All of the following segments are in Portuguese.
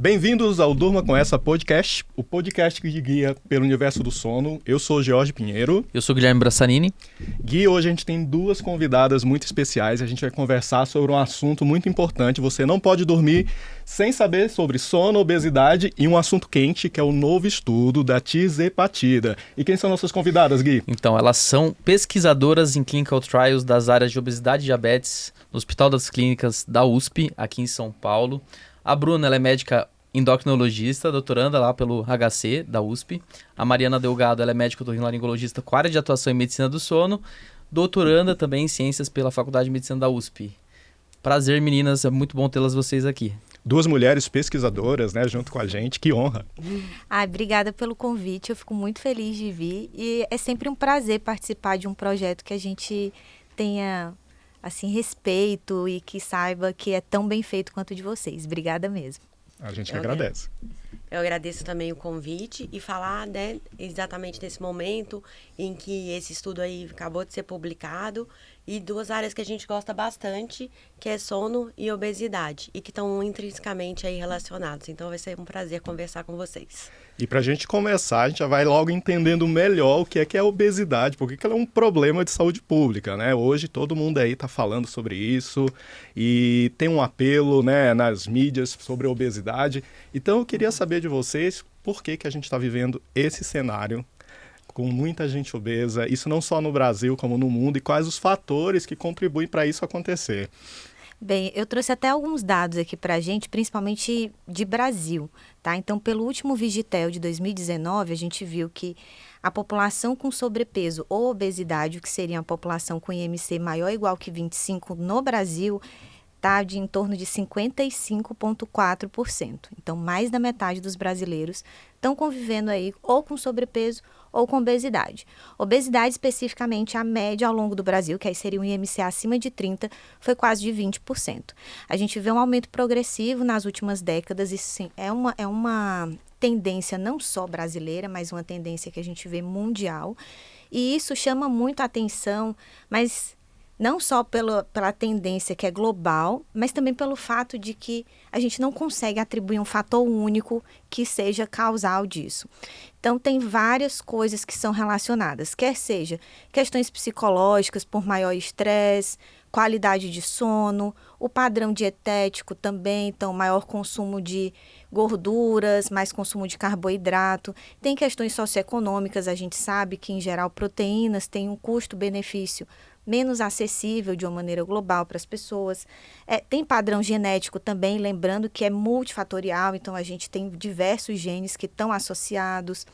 Bem-vindos ao Durma Com Essa Podcast, o podcast que guia pelo universo do sono. Eu sou Jorge Pinheiro. Eu sou Guilherme Brassanini. Gui, hoje a gente tem duas convidadas muito especiais. A gente vai conversar sobre um assunto muito importante. Você não pode dormir sem saber sobre sono, obesidade e um assunto quente, que é o novo estudo da tirzepatida. E quem são nossas convidadas, Gui? Então, elas são pesquisadoras em clinical trials das áreas de obesidade e diabetes no Hospital das Clínicas da USP, aqui em São Paulo. A Bruna, ela é médica endocrinologista, doutoranda lá pelo HC da USP. A Mariana Delgado, ela é médica otorrinolaringologista com área de atuação em medicina do sono, doutoranda também em ciências pela Faculdade de Medicina da USP. Prazer, meninas, é muito bom tê-las vocês aqui. Duas mulheres pesquisadoras, né, junto com a gente, que honra. Obrigada pelo convite, eu fico muito feliz de vir e é sempre um prazer participar de um projeto que a gente tenha assim, respeito e que saiba que é tão bem feito quanto o de vocês. Obrigada mesmo. A gente agradece. Eu agradeço também o convite e falar, né, exatamente nesse momento em que esse estudo aí acabou de ser publicado e duas áreas que a gente gosta bastante, que é sono e obesidade, e que estão intrinsecamente aí relacionados. Então vai ser um prazer conversar com vocês. E para a gente começar, a gente já vai logo entendendo melhor o que é a obesidade, porque ela é um problema de saúde pública, né? Hoje todo mundo aí está falando sobre isso e tem um apelo, né, nas mídias sobre a obesidade. Então eu queria saber de vocês por que a gente está vivendo esse cenário com muita gente obesa, isso não só no Brasil como no mundo, e quais os fatores que contribuem para isso acontecer. Bem, eu trouxe até alguns dados aqui para a gente, principalmente de Brasil, tá? Então, pelo último Vigitel de 2019, a gente viu que a população com sobrepeso ou obesidade, o que seria a população com IMC maior ou igual que 25 no Brasil, está em torno de 55,4%. Então, mais da metade dos brasileiros estão convivendo aí ou com sobrepeso ou com obesidade. Obesidade, especificamente, a média ao longo do Brasil, que aí seria um IMC acima de 30, foi quase de 20%. A gente vê um aumento progressivo nas últimas décadas, e sim, é uma tendência não só brasileira, mas uma tendência que a gente vê mundial. E isso chama muito a atenção, mas não só pela tendência que é global, mas também pelo fato de que a gente não consegue atribuir um fator único que seja causal disso. Então, tem várias coisas que são relacionadas, quer seja questões psicológicas por maior estresse, qualidade de sono, o padrão dietético também, então maior consumo de gorduras, mais consumo de carboidrato. Tem questões socioeconômicas, a gente sabe que, em geral, proteínas têm um custo-benefício menos acessível de uma maneira global para as pessoas. Tem padrão genético também, lembrando que é multifatorial, então a gente tem diversos genes que estão associados.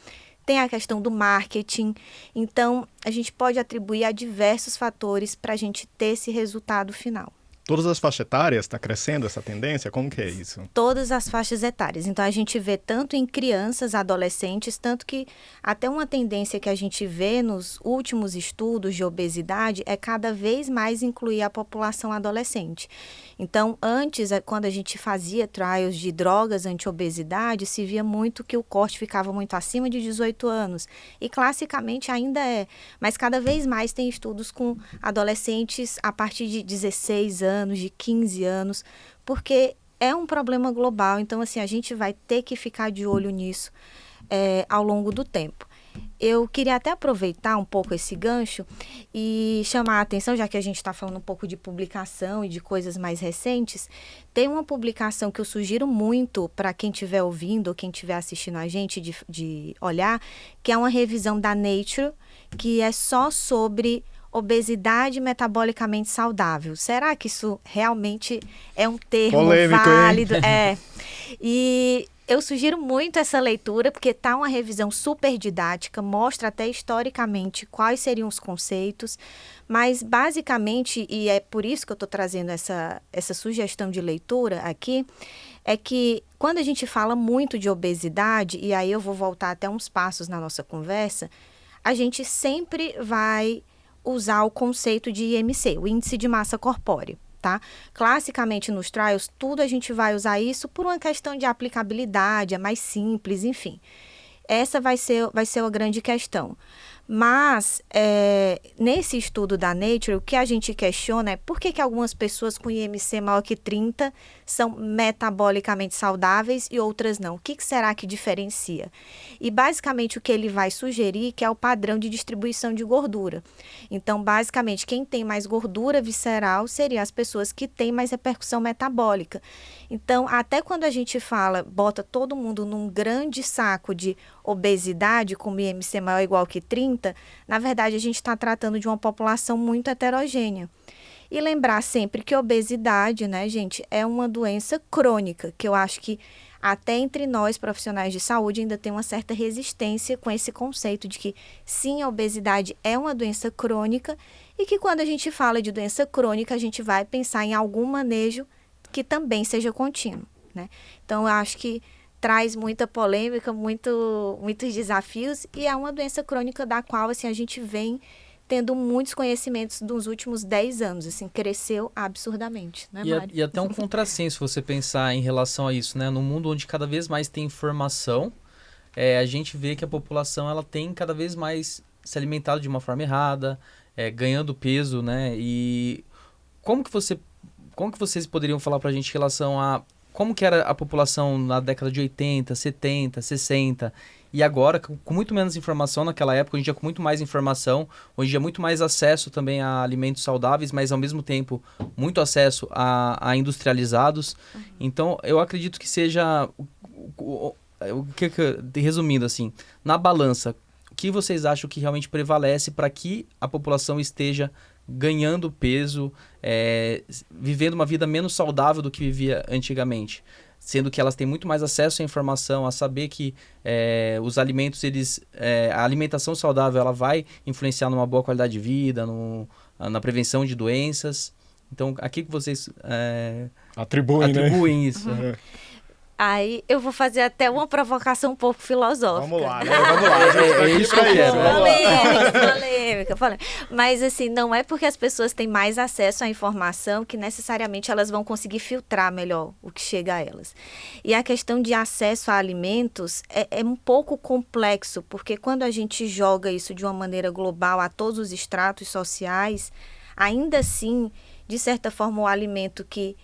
Tem a questão do marketing, então a gente pode atribuir a diversos fatores para a gente ter esse resultado final. Todas as faixas etárias, está crescendo essa tendência? Como que é isso? Todas as faixas etárias. Então, a gente vê tanto em crianças, adolescentes, tanto que até uma tendência que a gente vê nos últimos estudos de obesidade é cada vez mais incluir a população adolescente. Então, antes, quando a gente fazia trials de drogas anti-obesidade, se via muito que o corte ficava muito acima de 18 anos. E, classicamente, ainda é. Mas, cada vez mais tem estudos com adolescentes a partir de 16 anos, de 15 anos, porque é um problema global. Então, assim, a gente vai ter que ficar de olho nisso ao longo do tempo. Eu queria até aproveitar um pouco esse gancho e chamar a atenção, já que a gente está falando um pouco de publicação e de coisas mais recentes. Tem uma publicação que eu sugiro muito para quem estiver ouvindo ou quem estiver assistindo a gente de olhar, que é uma revisão da Nature, que é só sobre obesidade metabolicamente saudável. Será que isso realmente é um termo polêmico, válido? Hein? E eu sugiro muito essa leitura, porque está uma revisão super didática, mostra até historicamente quais seriam os conceitos, mas basicamente, e é por isso que eu estou trazendo essa sugestão de leitura aqui, é que quando a gente fala muito de obesidade, e aí eu vou voltar até uns passos na nossa conversa, a gente sempre vai usar o conceito de IMC, o Índice de Massa Corpórea. Tá? Classicamente nos trials, tudo a gente vai usar isso por uma questão de aplicabilidade, é mais simples, enfim. Essa vai ser a grande questão. Mas, nesse estudo da Nature, o que a gente questiona é por que algumas pessoas com IMC maior que 30 são metabolicamente saudáveis e outras não? O que será que diferencia? E, basicamente, o que ele vai sugerir que é o padrão de distribuição de gordura. Então, basicamente, quem tem mais gordura visceral seriam as pessoas que têm mais repercussão metabólica. Então, até quando a gente bota todo mundo num grande saco de obesidade, com IMC maior ou igual que 30, na verdade, a gente está tratando de uma população muito heterogênea. E lembrar sempre que obesidade, né, gente, é uma doença crônica, que eu acho que até entre nós, profissionais de saúde, ainda tem uma certa resistência com esse conceito de que, sim, a obesidade é uma doença crônica e que quando a gente fala de doença crônica, a gente vai pensar em algum manejo que também seja contínuo, né? Então, eu acho que traz muita polêmica, muitos desafios e é uma doença crônica da qual, assim, a gente vem tendo muitos conhecimentos nos últimos 10 anos, assim, cresceu absurdamente, né, Mário? E até um contrassenso você pensar em relação a isso, né? No mundo onde cada vez mais tem informação, a gente vê que a população ela tem cada vez mais se alimentado de uma forma errada, ganhando peso, né? E como que vocês poderiam falar pra gente em relação a como que era a população na década de 80, 70, 60 e agora, com muito menos informação naquela época, hoje em dia com muito mais informação, hoje em dia muito mais acesso também a alimentos saudáveis, mas ao mesmo tempo muito acesso a industrializados. Então, eu acredito que seja, resumindo assim, na balança, o que vocês acham que realmente prevalece para que a população esteja ganhando peso, vivendo uma vida menos saudável do que vivia antigamente? Sendo que elas têm muito mais acesso à informação, a saber que os alimentos, a alimentação saudável ela vai influenciar numa boa qualidade de vida, na prevenção de doenças. Então, aqui que vocês atribuem isso. Aí eu vou fazer até uma provocação um pouco filosófica. Vamos lá, né? Vamos lá. É isso que eu quero. Polêmica. Mas assim, não é porque as pessoas têm mais acesso à informação que necessariamente elas vão conseguir filtrar melhor o que chega a elas. E a questão de acesso a alimentos é um pouco complexo, porque quando a gente joga isso de uma maneira global a todos os estratos sociais, ainda assim, de certa forma, o alimento que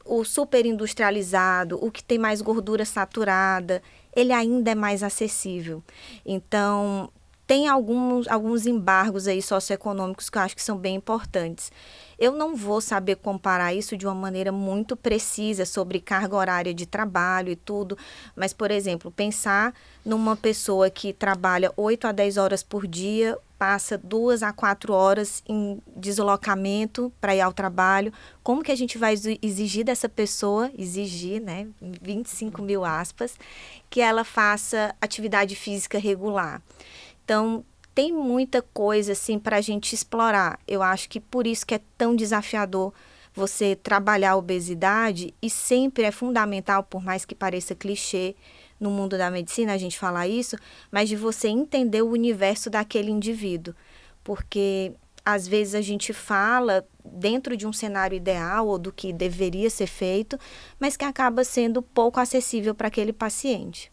o superindustrializado, o que tem mais gordura saturada, ele ainda é mais acessível. Então, tem alguns embargos aí socioeconômicos que eu acho que são bem importantes. Eu não vou saber comparar isso de uma maneira muito precisa sobre carga horária de trabalho e tudo, mas, por exemplo, pensar numa pessoa que trabalha 8 a 10 horas por dia, passa 2 a 4 horas em deslocamento para ir ao trabalho, como que a gente vai exigir dessa pessoa, né, 25 mil aspas, que ela faça atividade física regular? Então, tem muita coisa assim para a gente explorar. Eu acho que por isso que é tão desafiador você trabalhar a obesidade e sempre é fundamental, por mais que pareça clichê, no mundo da medicina a gente falar isso, mas de você entender o universo daquele indivíduo. Porque às vezes a gente fala dentro de um cenário ideal ou do que deveria ser feito, mas que acaba sendo pouco acessível para aquele paciente.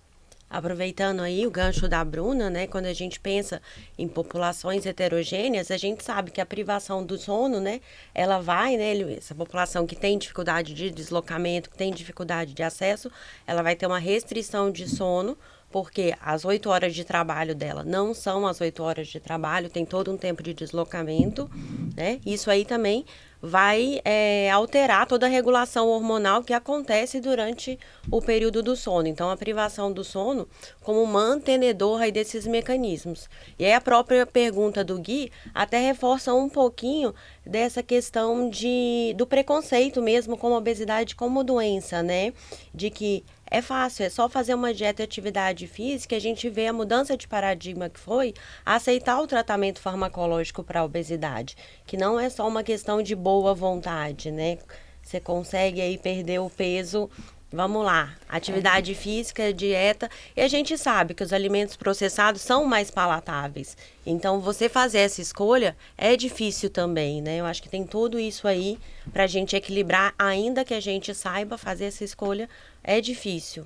Aproveitando aí o gancho da Bruna, né, quando a gente pensa em populações heterogêneas, a gente sabe que a privação do sono, né, ela vai, né, essa população que tem dificuldade de deslocamento, que tem dificuldade de acesso, ela vai ter uma restrição de sono, porque as 8 horas de trabalho dela não são as 8 horas de trabalho, tem todo um tempo de deslocamento, né? Isso aí também vai alterar toda a regulação hormonal que acontece durante o período do sono. Então, a privação do sono como mantenedor aí desses mecanismos. E aí a própria pergunta do Gui até reforça um pouquinho dessa questão do preconceito mesmo com a obesidade como doença, né? De que é fácil, é só fazer uma dieta e atividade física, a gente vê a mudança de paradigma que foi aceitar o tratamento farmacológico para a obesidade, que não é só uma questão de boa vontade, né? Você consegue aí perder o peso, vamos lá, atividade física, dieta, e a gente sabe que os alimentos processados são mais palatáveis. Então, você fazer essa escolha é difícil também, né? Eu acho que tem tudo isso aí para a gente equilibrar, ainda que a gente saiba fazer essa escolha, é difícil.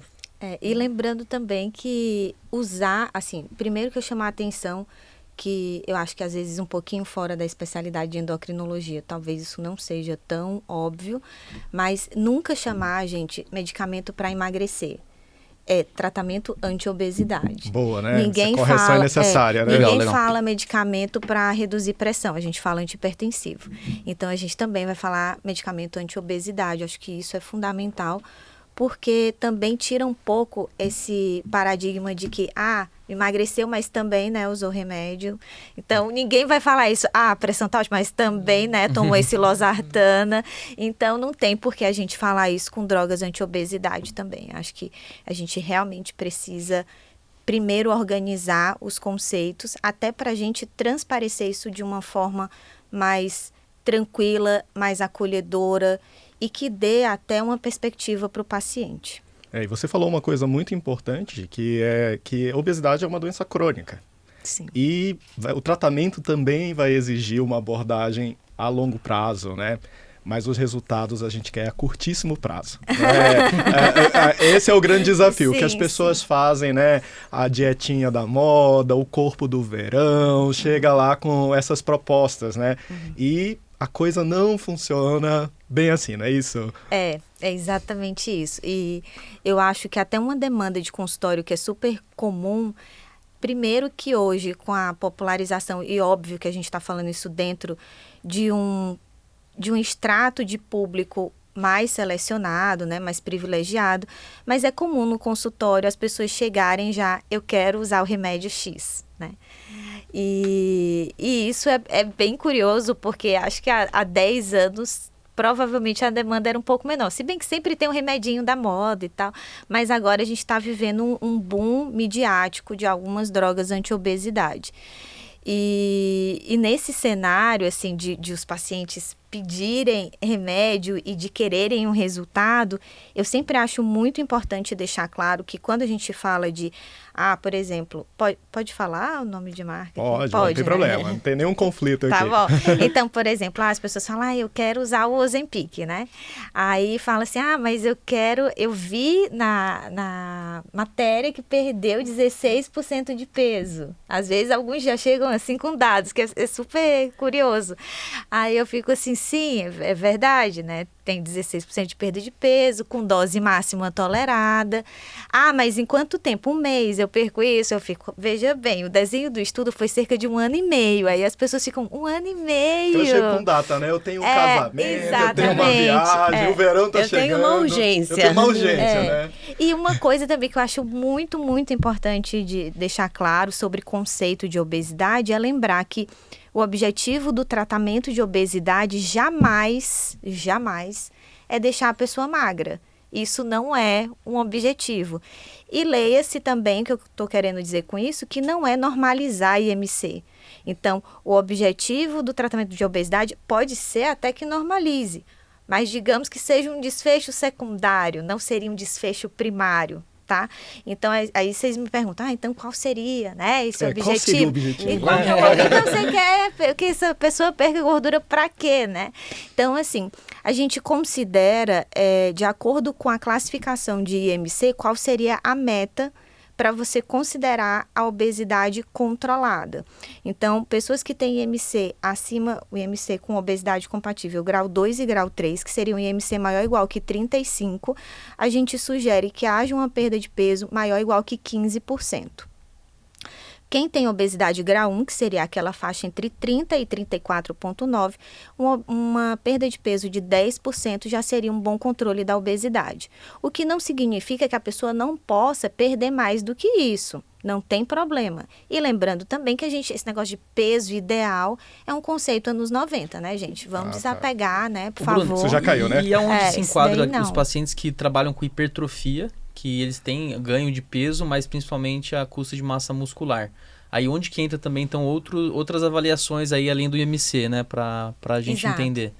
E lembrando também que usar, assim, primeiro que eu chamar a atenção, que eu acho que às vezes um pouquinho fora da especialidade de endocrinologia, talvez isso não seja tão óbvio, mas nunca chamar, gente, medicamento para emagrecer. É tratamento anti-obesidade. Boa, né? Ninguém Essa correção fala, é necessária, né? Ninguém Legal. fala medicamento para reduzir pressão, a gente fala antihipertensivo. Então, a gente também vai falar medicamento anti-obesidade, acho que isso é fundamental, porque também tira um pouco esse paradigma de que, emagreceu, mas também, né, usou remédio. Então, ninguém vai falar isso, a pressão tá ótima, mas também, né, tomou esse losartana. Então, não tem por que a gente falar isso com drogas anti-obesidade também. Acho que a gente realmente precisa primeiro organizar os conceitos, até para a gente transparecer isso de uma forma mais tranquila, mais acolhedora e que dê até uma perspectiva para o paciente. E você falou uma coisa muito importante, que é que a obesidade é uma doença crônica. Sim. E o tratamento também vai exigir uma abordagem a longo prazo, né? Mas os resultados a gente quer a curtíssimo prazo. Esse é o grande desafio, que as pessoas fazem, né? A dietinha da moda, o corpo do verão, chega lá com essas propostas, né? E a coisa não funciona bem assim, não é isso? É exatamente isso. E eu acho que até uma demanda de consultório que é super comum, primeiro que hoje, com a popularização, e óbvio que a gente está falando isso dentro de um extrato de público mais selecionado, né, mais privilegiado, mas é comum no consultório as pessoas chegarem já, eu quero usar o remédio X, né? E isso é bem curioso, porque acho que há 10 anos provavelmente a demanda era um pouco menor. Se bem que sempre tem um remedinho da moda e tal, mas agora a gente está vivendo um boom midiático de algumas drogas anti-obesidade. E nesse cenário, assim, de os pacientes pedirem remédio e de quererem um resultado, eu sempre acho muito importante deixar claro que quando a gente fala de, por exemplo, pode falar o nome de marca? Pode, não tem problema, não tem nenhum conflito aqui. Tá bom. Então, por exemplo, as pessoas falam, eu quero usar o Ozempic, né? Aí fala assim, mas eu vi na matéria que perdeu 16% de peso. Às vezes, alguns já chegam assim com dados, que é super curioso. Aí eu fico assim, sim, é verdade, né? Tem 16% de perda de peso, com dose máxima tolerada. Mas em quanto tempo? Um mês eu perco isso? Eu fico... Veja bem, o desenho do estudo foi cerca de 1 ano e meio. Aí as pessoas ficam, 1 ano e meio? Eu chego com data, né? Eu tenho um casamento, eu tenho uma viagem, o verão tá chegando. Eu tenho uma urgência. Eu tenho uma urgência, né? E uma coisa também que eu acho muito, muito importante de deixar claro sobre conceito de obesidade é lembrar que o objetivo do tratamento de obesidade jamais é deixar a pessoa magra. Isso não é um objetivo. E leia-se também, que eu estou querendo dizer com isso, que não é normalizar IMC. Então, o objetivo do tratamento de obesidade pode ser até que normalize, mas digamos que seja um desfecho secundário, não seria um desfecho primário. Tá? Então, aí vocês me perguntam, então qual seria, né, esse objetivo? Qual seria o objetivo? Então você quer que essa pessoa perca gordura para quê, né? Então, assim, a gente considera, de acordo com a classificação de IMC, qual seria a meta para você considerar a obesidade controlada. Então, pessoas que têm IMC acima, o IMC com obesidade compatível, grau 2 e grau 3, que seria um IMC maior ou igual que 35, a gente sugere que haja uma perda de peso maior ou igual que 15%. Quem tem obesidade grau 1, que seria aquela faixa entre 30 e 34,9, uma perda de peso de 10% já seria um bom controle da obesidade. O que não significa que a pessoa não possa perder mais do que isso. Não tem problema. E lembrando também que esse negócio de peso ideal é um conceito anos 90, né, gente? Vamos desapegar, né, por favor. Bruno, isso já caiu, né? E é onde se enquadra os pacientes que trabalham com hipertrofia, que eles têm ganho de peso, mas principalmente a custa de massa muscular. Aí onde que entra também, então, outras avaliações aí além do IMC, né, pra gente entender.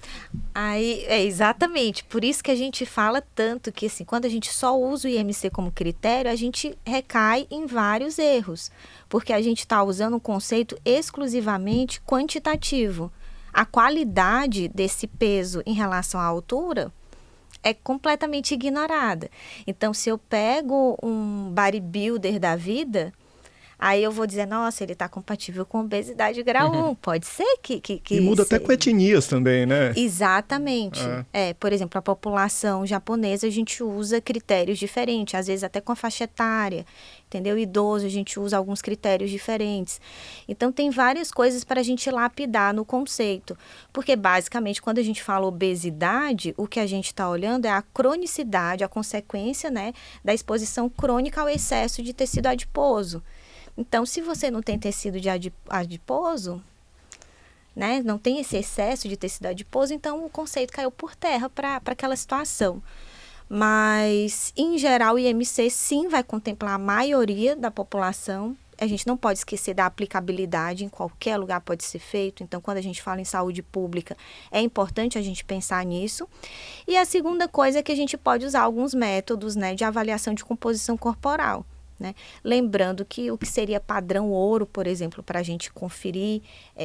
Aí, exatamente, por isso que a gente fala tanto que, assim, quando a gente só usa o IMC como critério, a gente recai em vários erros, porque a gente está usando um conceito exclusivamente quantitativo. A qualidade desse peso em relação à altura é completamente ignorada. Então, se eu pego um bodybuilder da vida, aí eu vou dizer, nossa, ele está compatível com obesidade grau 1. Pode ser que E muda até com etnias também, né? Exatamente. Por exemplo, a população japonesa, a gente usa critérios diferentes, às vezes até com a faixa etária, entendeu? Idoso, a gente usa alguns critérios diferentes. Então, tem várias coisas para a gente lapidar no conceito. Porque, basicamente, quando a gente fala obesidade, o que a gente está olhando é a cronicidade, a consequência, né, da exposição crônica ao excesso de tecido adiposo. Então, se você não tem tecido de adiposo, né, não tem esse excesso de tecido adiposo, então o conceito caiu por terra para aquela situação. Mas, em geral, o IMC sim vai contemplar a maioria da população. A gente não pode esquecer da aplicabilidade, em qualquer lugar pode ser feito. Então, quando a gente fala em saúde pública, é importante a gente pensar nisso. E a segunda coisa é que a gente pode usar alguns métodos, né, de avaliação de composição corporal. Né? Lembrando que o que seria padrão ouro, por exemplo, para a gente conferir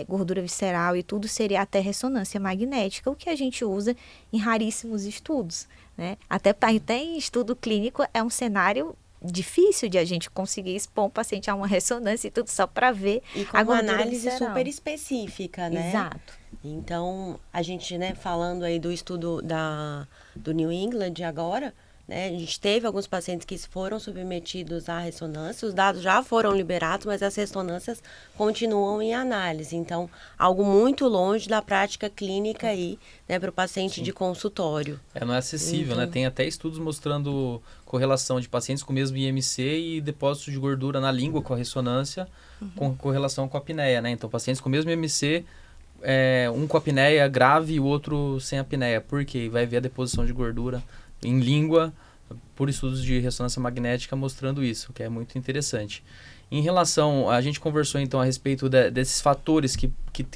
gordura visceral e tudo, seria até ressonância magnética, o que a gente usa em raríssimos estudos. Né? Até em estudo clínico é um cenário difícil de a gente conseguir expor um paciente a uma ressonância e tudo só para ver e com a uma gordura análise visceral. super específica, né? Exato. Então, a gente, né, falando aí do estudo do New England agora, né, a gente teve alguns pacientes que foram submetidos à ressonância, os dados já foram liberados, mas as ressonâncias continuam em análise. Então, algo muito longe da prática clínica aí, né, para o paciente de consultório. Não é acessível, né? Tem até estudos mostrando correlação de pacientes com o mesmo IMC e depósitos de gordura na língua com a ressonância, com correlação com a apneia, né? Então, pacientes com o mesmo IMC, um com apneia grave e o outro sem apneia. Por quê? Vai ver a deposição de gordura em língua, por estudos de ressonância magnética mostrando isso, que é muito interessante. Em relação, a gente conversou então a respeito desses fatores que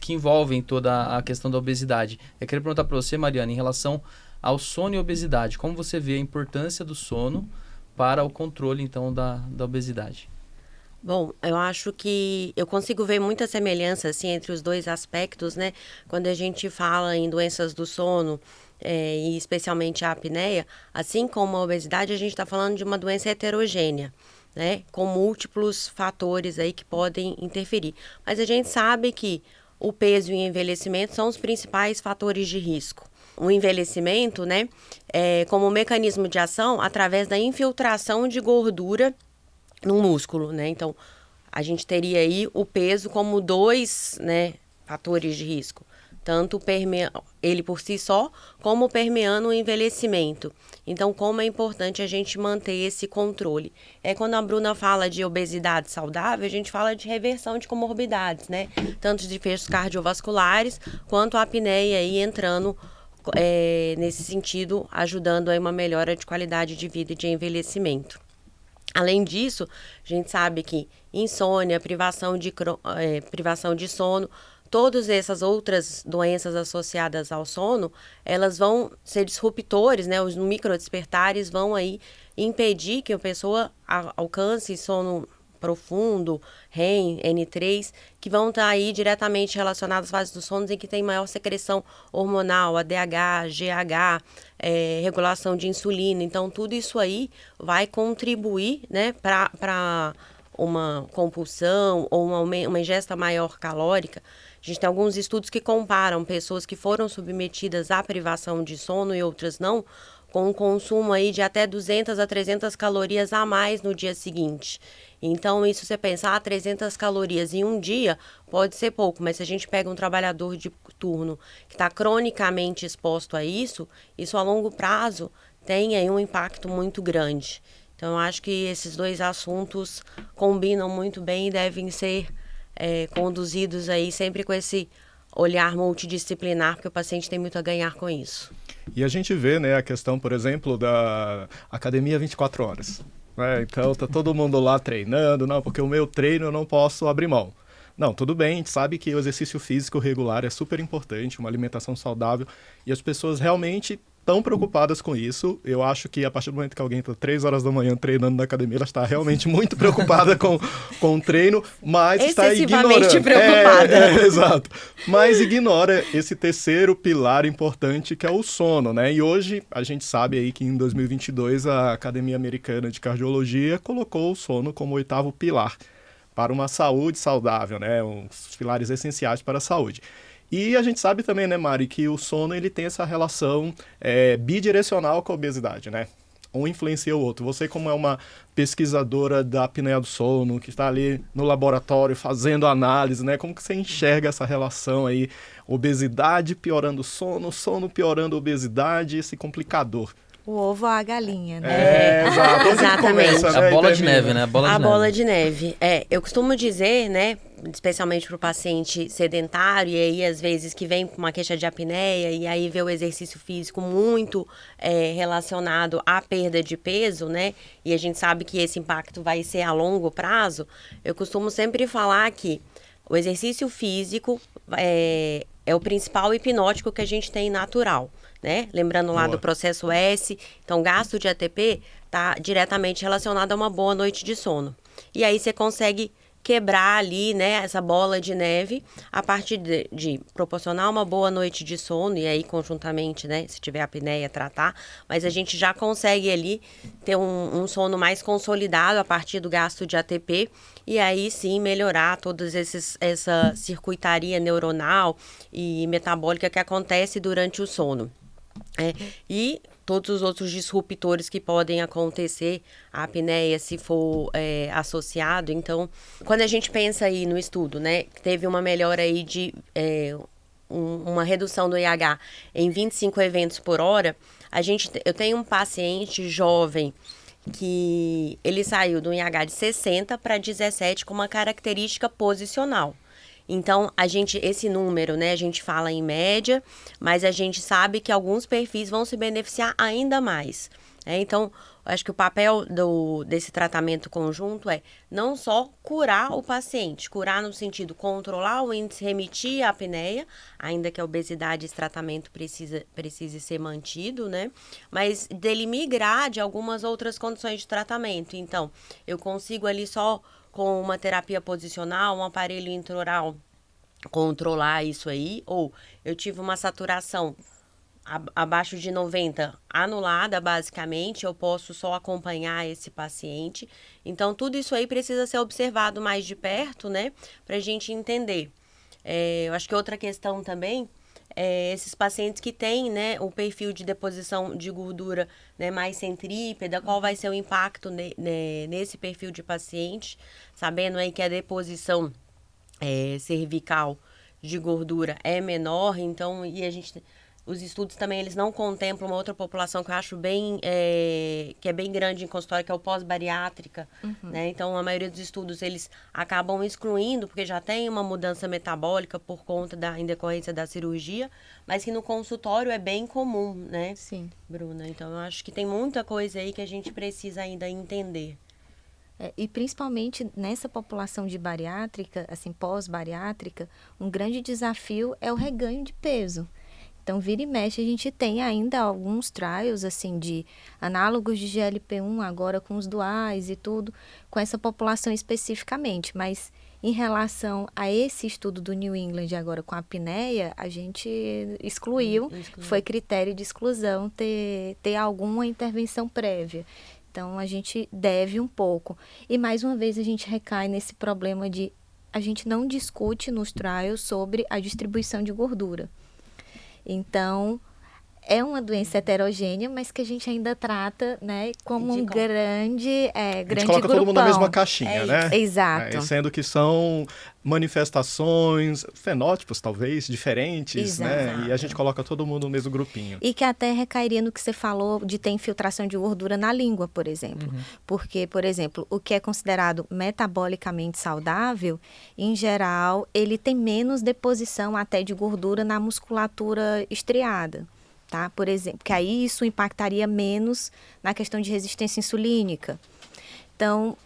envolvem toda a questão da obesidade. Eu queria perguntar para você, Mariana, em relação ao sono e obesidade, como você vê a importância do sono para o controle então da obesidade? Bom, eu acho que eu consigo ver muita semelhança assim, entre os dois aspectos, né? Quando a gente fala em doenças do sono, e especialmente a apneia, assim como a obesidade, a gente está falando de uma doença heterogênea, né? Com múltiplos fatores aí que podem interferir. Mas a gente sabe que o peso e o envelhecimento são os principais fatores de risco. O envelhecimento, né, como mecanismo de ação através da infiltração de gordura no músculo, né? Então, a gente teria aí o peso como dois, né, fatores de risco. Tanto ele por si só, como permeando o envelhecimento. Então, como é importante a gente manter esse controle. Quando a Bruna fala de obesidade saudável, a gente fala de reversão de comorbidades, né? Tanto de fechos cardiovasculares, quanto a apneia aí entrando nesse sentido, ajudando aí uma melhora de qualidade de vida e de envelhecimento. Além disso, a gente sabe que insônia, privação de sono, todas essas outras doenças associadas ao sono, elas vão ser disruptores, né? Os microdespertares vão aí impedir que a pessoa alcance sono profundo, REM, N3, que vão estar aí diretamente relacionadas às fases dos sonos em que tem maior secreção hormonal, ADH, GH, regulação de insulina. Então, tudo isso aí vai contribuir, né, para uma compulsão ou uma ingesta maior calórica. A gente tem alguns estudos que comparam pessoas que foram submetidas à privação de sono e outras não, com um consumo aí de até 200 a 300 calorias a mais no dia seguinte. Então, isso você pensar 300 calorias em um dia pode ser pouco, mas se a gente pega um trabalhador de turno que está cronicamente exposto a isso a longo prazo tem aí um impacto muito grande. Então, eu acho que esses dois assuntos combinam muito bem e devem ser conduzidos aí sempre com esse olhar multidisciplinar, porque o paciente tem muito a ganhar com isso. E a gente vê, né, a questão, por exemplo, da academia 24 horas. Né? Então, tá todo mundo lá treinando, não, porque o meu treino eu não posso abrir mão. Não, tudo bem, a gente sabe que o exercício físico regular é super importante, uma alimentação saudável, e as pessoas realmente tão preocupadas com isso. Eu acho que a partir do momento que alguém está 3 horas da manhã treinando na academia, ela está realmente muito preocupada com o treino, mas está ignorando. Preocupada. Exato. Mas ignora esse terceiro pilar importante que é o sono, né? E hoje a gente sabe aí que em 2022 a Academia Americana de Cardiologia colocou o sono como 8º pilar para uma saúde saudável, né? Os pilares essenciais para a saúde. E a gente sabe também, né, Mari, que o sono ele tem essa relação bidirecional com a obesidade, né? Um influencia o outro. Você, como é uma pesquisadora da apneia do sono, que está ali no laboratório fazendo análise, né? Como que você enxerga essa relação aí? Obesidade piorando o sono, sono piorando a obesidade, esse complicador. O ovo ou a galinha, né? Exato. Exatamente. Começa, A né, bola e de termina. neve, né? A bola de neve. Eu costumo dizer, né, especialmente para o paciente sedentário, e aí às vezes que vem com uma queixa de apneia, e aí vê o exercício físico muito relacionado à perda de peso, né, e a gente sabe que esse impacto vai ser a longo prazo, eu costumo sempre falar que o exercício físico é o principal hipnótico que a gente tem natural, né? Lembrando lá do processo S, então gasto de ATP está diretamente relacionado a uma boa noite de sono. E aí você consegue quebrar ali, né, essa bola de neve a partir de proporcionar uma boa noite de sono e aí conjuntamente, né, se tiver apneia, tratar, mas a gente já consegue ali ter um sono mais consolidado a partir do gasto de ATP e aí sim melhorar toda essa circuitaria neuronal e metabólica que acontece durante o sono. E todos os outros disruptores que podem acontecer, a apneia se for associado. Então, quando a gente pensa aí no estudo, né, teve uma melhora aí de uma redução do IH em 25 eventos por hora, eu tenho um paciente jovem que ele saiu do IH de 60 para 17 com uma característica posicional. Então, esse número, né, a gente fala em média, mas a gente sabe que alguns perfis vão se beneficiar ainda mais. Então, acho que o papel desse tratamento conjunto é não só curar o paciente, curar no sentido controlar o índice, remitir a apneia, ainda que a obesidade, esse tratamento precise ser mantido, né? Mas dele migrar de algumas outras condições de tratamento. Então, eu consigo ali só com uma terapia posicional, um aparelho intraoral, controlar isso aí, ou eu tive uma saturação abaixo de 90 anulada, basicamente, eu posso só acompanhar esse paciente. Então, tudo isso aí precisa ser observado mais de perto, né, pra gente entender. Eu acho que outra questão também esses pacientes que têm, né, o perfil de deposição de gordura, né, mais centrípeta, qual vai ser o impacto nesse perfil de paciente, sabendo aí que a deposição cervical de gordura é menor, então, os estudos também, eles não contemplam uma outra população que eu acho que é bem grande em consultório, que é o pós-bariátrica, né? Então, a maioria dos estudos, eles acabam excluindo, porque já tem uma mudança metabólica por conta em decorrência da cirurgia, mas que no consultório é bem comum, né? Sim. Bruna, então eu acho que tem muita coisa aí que a gente precisa ainda entender. E principalmente nessa população de bariátrica, assim, pós-bariátrica, um grande desafio é o reganho de peso. Então, vira e mexe, a gente tem ainda alguns trials, assim, de análogos de GLP-1, agora com os duais e tudo, com essa população especificamente. Mas, em relação a esse estudo do New England, agora com a apneia, a gente excluiu, foi critério de exclusão ter alguma intervenção prévia. Então, a gente deve um pouco. E, mais uma vez, a gente recai nesse problema de a gente não discute nos trials sobre a distribuição de gordura. Então, é uma doença heterogênea, mas que a gente ainda trata, né, como um grande a gente coloca todo mundo na mesma caixinha, né? Exato. Sendo que são manifestações, fenótipos talvez, diferentes, né? E a gente coloca todo mundo no mesmo grupinho. E que até recairia no que você falou de ter infiltração de gordura na língua, por exemplo. Porque, por exemplo, o que é considerado metabolicamente saudável, em geral, ele tem menos deposição até de gordura na musculatura estriada. Tá? Por exemplo, que aí isso impactaria menos na questão de resistência insulínica. Então,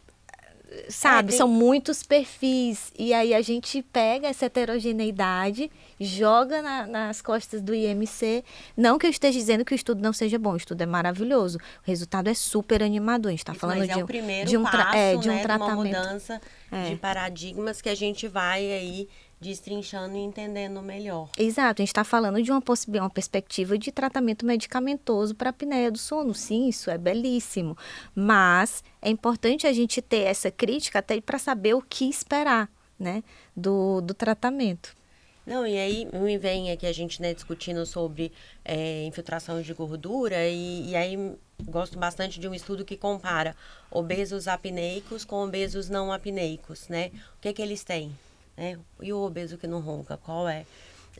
sabe, são muitos perfis. E aí a gente pega essa heterogeneidade, joga nas costas do IMC. Não que eu esteja dizendo que o estudo não seja bom, o estudo é maravilhoso. O resultado é super animador. A gente está falando mas de, é o primeiro de um, passo, de um né, tratamento. de uma mudança de paradigmas que a gente vai aí destrinchando e entendendo melhor. Exato, a gente está falando de uma perspectiva de tratamento medicamentoso para a apneia do sono. Sim, isso é belíssimo, mas é importante a gente ter essa crítica até para saber o que esperar, né, do tratamento. Não, e aí me vem aqui a gente, né, discutindo sobre infiltração de gordura e aí gosto bastante de um estudo que compara obesos apneicos com obesos não apneicos, né? O que eles têm? E o obeso que não ronca, qual é?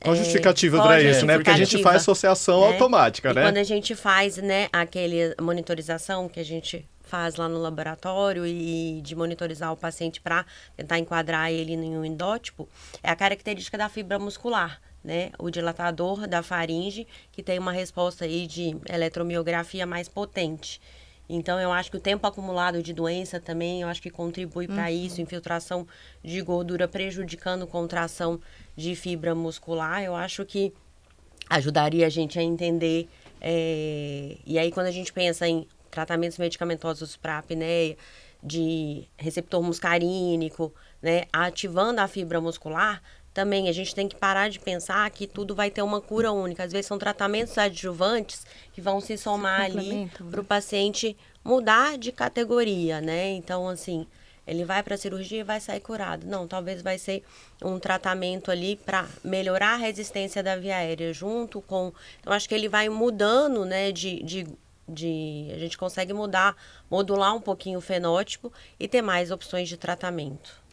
Qual a justificativa para isso, né? Porque a gente faz associação automática, né? Quando a gente faz, né, aquele monitorização que a gente faz lá no laboratório e de monitorizar o paciente para tentar enquadrar ele em um endótipo, é a característica da fibra muscular, né? O dilatador da faringe, que tem uma resposta aí de eletromiografia mais potente. Então, eu acho que o tempo acumulado de doença também, eu acho que contribui para isso, infiltração de gordura prejudicando contração de fibra muscular, eu acho que ajudaria a gente a entender. E aí, quando a gente pensa em tratamentos medicamentosos para apneia, de receptor muscarínico, né, ativando a fibra muscular, também a gente tem que parar de pensar que tudo vai ter uma cura única. Às vezes são tratamentos adjuvantes que vão se somar ali para o paciente mudar de categoria, né? Então, assim, ele vai para a cirurgia e vai sair curado. Não, talvez vai ser um tratamento ali para melhorar a resistência da via aérea junto com... Então, acho que ele vai mudando, né, a gente consegue modular um pouquinho o fenótipo e ter mais opções de tratamento.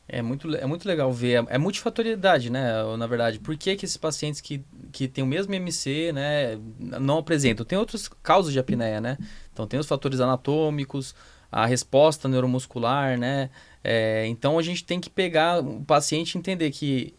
É muito legal ver, é multifatoriedade, né, na verdade. Por que esses pacientes que têm o mesmo MC, né, não apresentam? Tem outras causas de apneia, né? Então, tem os fatores anatômicos, a resposta neuromuscular, né? Então, a gente tem que pegar o paciente e entender que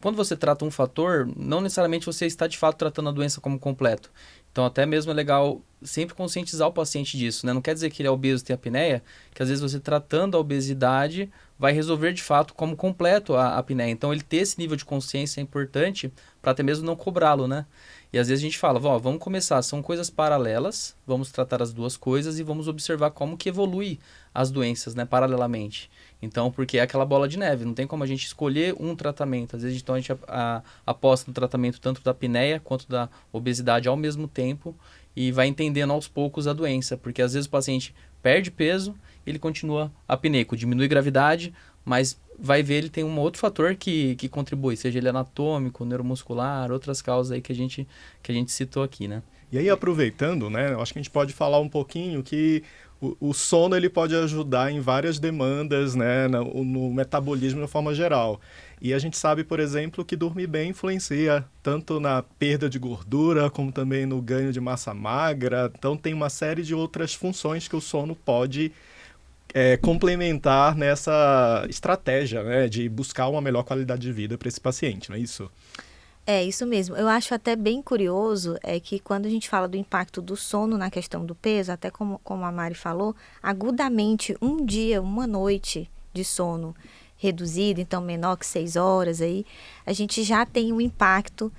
quando você trata um fator, não necessariamente você está, de fato, tratando a doença como completo. Então, até mesmo é legal sempre conscientizar o paciente disso, né? Não quer dizer que ele é obeso e tem apneia, que às vezes você tratando a obesidade vai resolver, de fato, como completo a apneia. Então, ele ter esse nível de consciência é importante para até mesmo não cobrá-lo, né? E às vezes a gente fala, vamos começar, são coisas paralelas, vamos tratar as duas coisas e vamos observar como que evolui as doenças, né, paralelamente. Então, porque é aquela bola de neve, não tem como a gente escolher um tratamento. Às vezes, então, a gente aposta no tratamento tanto da apneia quanto da obesidade ao mesmo tempo e vai entendendo aos poucos a doença, porque às vezes o paciente perde peso, ele continua apneico, diminui gravidade, mas vai ver ele tem um outro fator que contribui, seja ele anatômico, neuromuscular, outras causas aí que a gente citou aqui, né? E aí, aproveitando, né, eu acho que a gente pode falar um pouquinho que o sono ele pode ajudar em várias demandas, né, no metabolismo de uma forma geral. E a gente sabe, por exemplo, que dormir bem influencia tanto na perda de gordura, como também no ganho de massa magra. Então, tem uma série de outras funções que o sono pode complementar nessa estratégia, né, de buscar uma melhor qualidade de vida para esse paciente, não é isso? É isso mesmo. Eu acho até bem curioso que quando a gente fala do impacto do sono na questão do peso, até como a Mari falou, agudamente um dia, uma noite de sono reduzido, então menor que 6 horas, aí, a gente já tem um impacto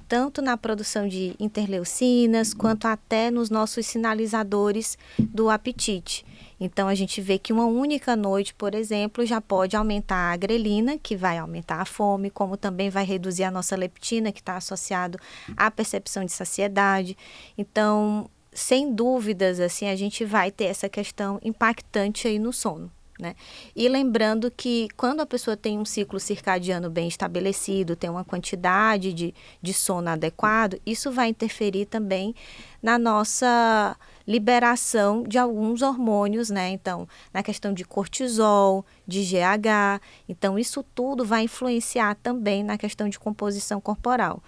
tanto na produção de interleucinas, quanto até nos nossos sinalizadores do apetite. Então, a gente vê que uma única noite, por exemplo, já pode aumentar a grelina, que vai aumentar a fome, como também vai reduzir a nossa leptina, que está associado à percepção de saciedade. Então, sem dúvidas, assim, a gente vai ter essa questão impactante aí no sono, né? E lembrando que quando a pessoa tem um ciclo circadiano bem estabelecido, tem uma quantidade de sono adequado, isso vai interferir também na nossa liberação de alguns hormônios, né? Então, na questão de cortisol, de GH, então isso tudo vai influenciar também na questão de composição corporal.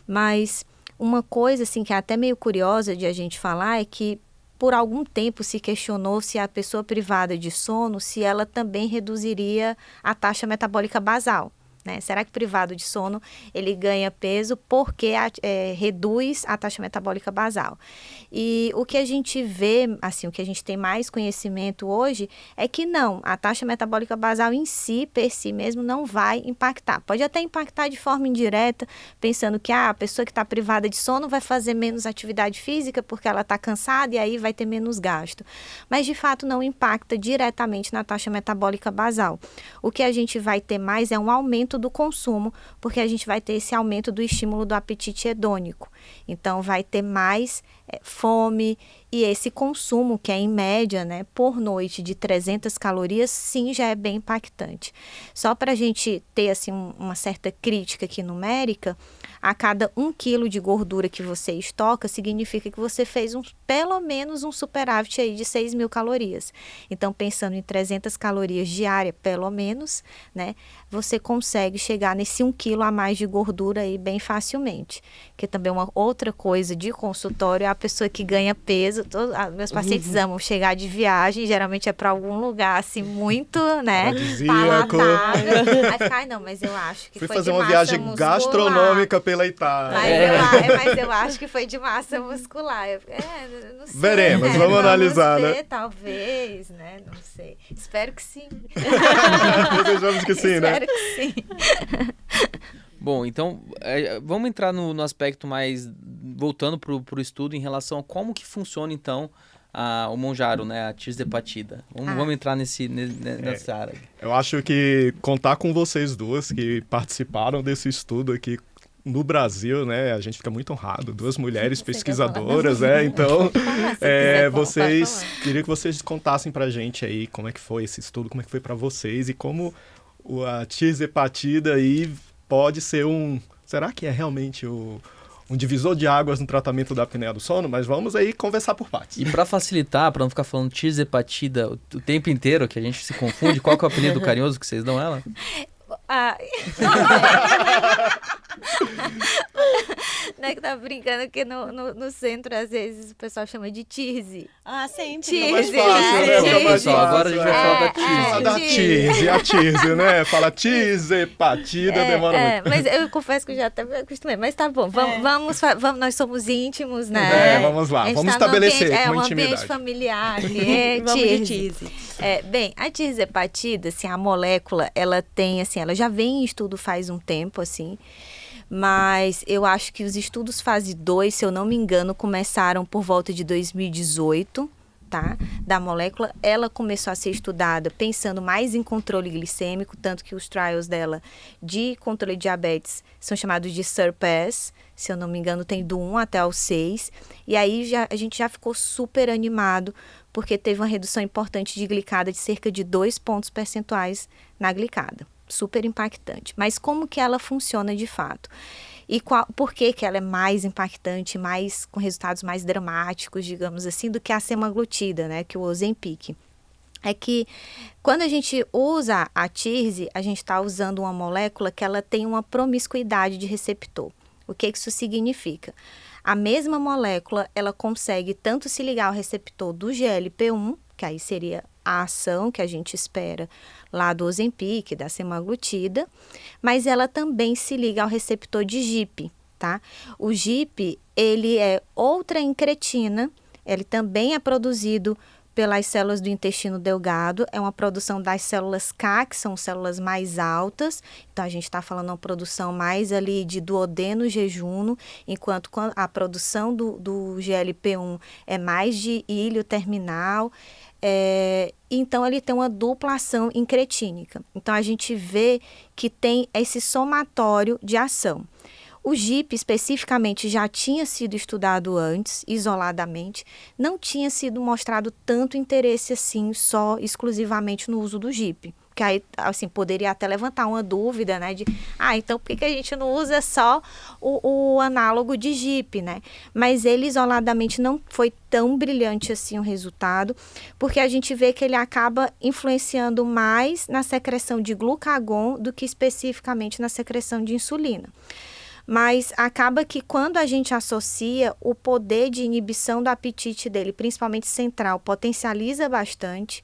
Mas uma coisa assim que é até meio curiosa de a gente falar é que por algum tempo se questionou se a pessoa privada de sono, se ela também reduziria a taxa metabólica basal, né? Será que privado de sono ele ganha peso porque reduz a taxa metabólica basal? E o que a gente vê, assim, o que a gente tem mais conhecimento hoje é que não, a taxa metabólica basal em si, per si mesmo, não vai impactar. Pode até impactar de forma indireta, pensando que a pessoa que está privada de sono vai fazer menos atividade física porque ela está cansada e aí vai ter menos gasto. Mas, de fato, não impacta diretamente na taxa metabólica basal. O que a gente vai ter mais é um aumento do consumo, porque a gente vai ter esse aumento do estímulo do apetite hedônico. Então, vai ter mais fome e esse consumo, que é em média, né, por noite de 300 calorias, sim, já é bem impactante. Só para a gente ter assim, uma certa crítica aqui numérica, a cada 1 quilo de gordura que você estoca, significa que você fez pelo menos um superávit aí de 6.000 calorias. Então, pensando em 300 calorias diária, pelo menos, né, você consegue chegar nesse 1 quilo a mais de gordura aí bem facilmente. Que também uma outra coisa de consultório é a pessoa que ganha peso. Meus pacientes amam chegar de viagem, geralmente é para algum lugar assim muito, né, palatável. Aí fica, não, mas eu acho que fui foi fazer de uma massa viagem muscular. gastronômica pela Itália. Mas eu acho que foi de massa muscular. Não sei, veremos, né? vamos analisar, ver, né? Talvez, né? Não sei. Espero que sim. Desejamos que sim, né? Espero que sim. Bom, então, vamos entrar no aspecto mais, voltando para o estudo, em relação a como que funciona, então, o Mounjaro, né, a tirzepatida. Vamos entrar nessa área. Eu acho que contar com vocês duas que participaram desse estudo aqui no Brasil, né, a gente fica muito honrado, 2 mulheres pesquisadoras, né, então, queria que vocês contassem pra gente aí como é que foi esse estudo, como é que foi pra vocês e como a tirzepatida aí pode ser será que é realmente um divisor de águas no tratamento da apneia do sono? Mas vamos aí conversar por partes. E para facilitar, para não ficar falando tirzepatida o tempo inteiro, que a gente se confunde, qual que é o apelido carinhoso que vocês dão ela? Não é que tá brincando que no centro, às vezes, o pessoal chama de Tirze. Sempre. Tirze, Pessoal, agora a gente vai falar da Tirze. Da Tirze, a Tirze, né? Fala tirzepatida, demora muito. Mas eu confesso que eu já até me acostumei. Mas tá bom, vamos, nós somos íntimos, né? Vamos lá, vamos estabelecer uma um intimidade. ambiente familiar. Vamos de Tirze. Bem, a tirzepatida, assim, a molécula, ela tem, assim, ela já vem em estudo faz um tempo, assim, mas eu acho que os estudos fase 2, se eu não me engano, começaram por volta de 2018, tá? Da molécula. Ela começou a ser estudada pensando mais em controle glicêmico, tanto que os trials dela de controle de diabetes são chamados de SURPASS, se eu não me engano, tem do 1 até o 6, e aí a gente já ficou super animado, porque teve uma redução importante de glicada de cerca de 2 pontos percentuais na glicada. Super impactante. Mas como que ela funciona de fato? E por que ela é mais impactante, com resultados mais dramáticos, digamos assim, do que a semaglutida, né, que o Ozempic? É que quando a gente usa a Tirze, a gente está usando uma molécula que ela tem uma promiscuidade de receptor. O que isso significa? A mesma molécula, ela consegue tanto se ligar ao receptor do GLP-1, que aí seria a ação que a gente espera lá do Ozempic, da semaglutida, mas ela também se liga ao receptor de GIP, tá? O GIP, ele é outra incretina, ele também é produzido pelas células do intestino delgado, é uma produção das células K, que são células mais altas, então a gente está falando uma produção mais ali de duodeno jejuno, enquanto a produção do GLP-1 é mais de ilho terminal, então ele tem uma dupla ação incretínica. Então a gente vê que tem esse somatório de ação. O GIP especificamente já tinha sido estudado antes, isoladamente, não tinha sido mostrado tanto interesse assim, só exclusivamente no uso do GIP. Que aí, assim, poderia até levantar uma dúvida, né, de, então por que a gente não usa só o análogo de GIP, né? Mas ele isoladamente não foi tão brilhante assim o resultado, porque a gente vê que ele acaba influenciando mais na secreção de glucagon do que especificamente na secreção de insulina. Mas acaba que quando a gente associa o poder de inibição do apetite dele, principalmente central, potencializa bastante.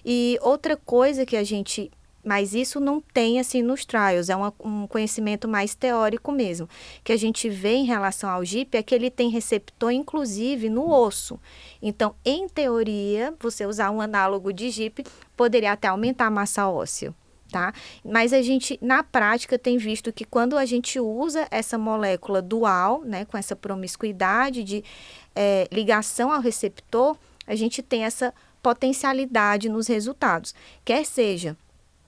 E outra coisa que a gente Mas isso não tem, assim, nos trials, é um conhecimento mais teórico mesmo. O que a gente vê em relação ao GIP é que ele tem receptor, inclusive, no osso. Então, em teoria, você usar um análogo de GIP poderia até aumentar a massa óssea, tá? Mas a gente, na prática, tem visto que quando a gente usa essa molécula dual, né, com essa promiscuidade de ligação ao receptor, a gente tem essa potencialidade nos resultados. Quer seja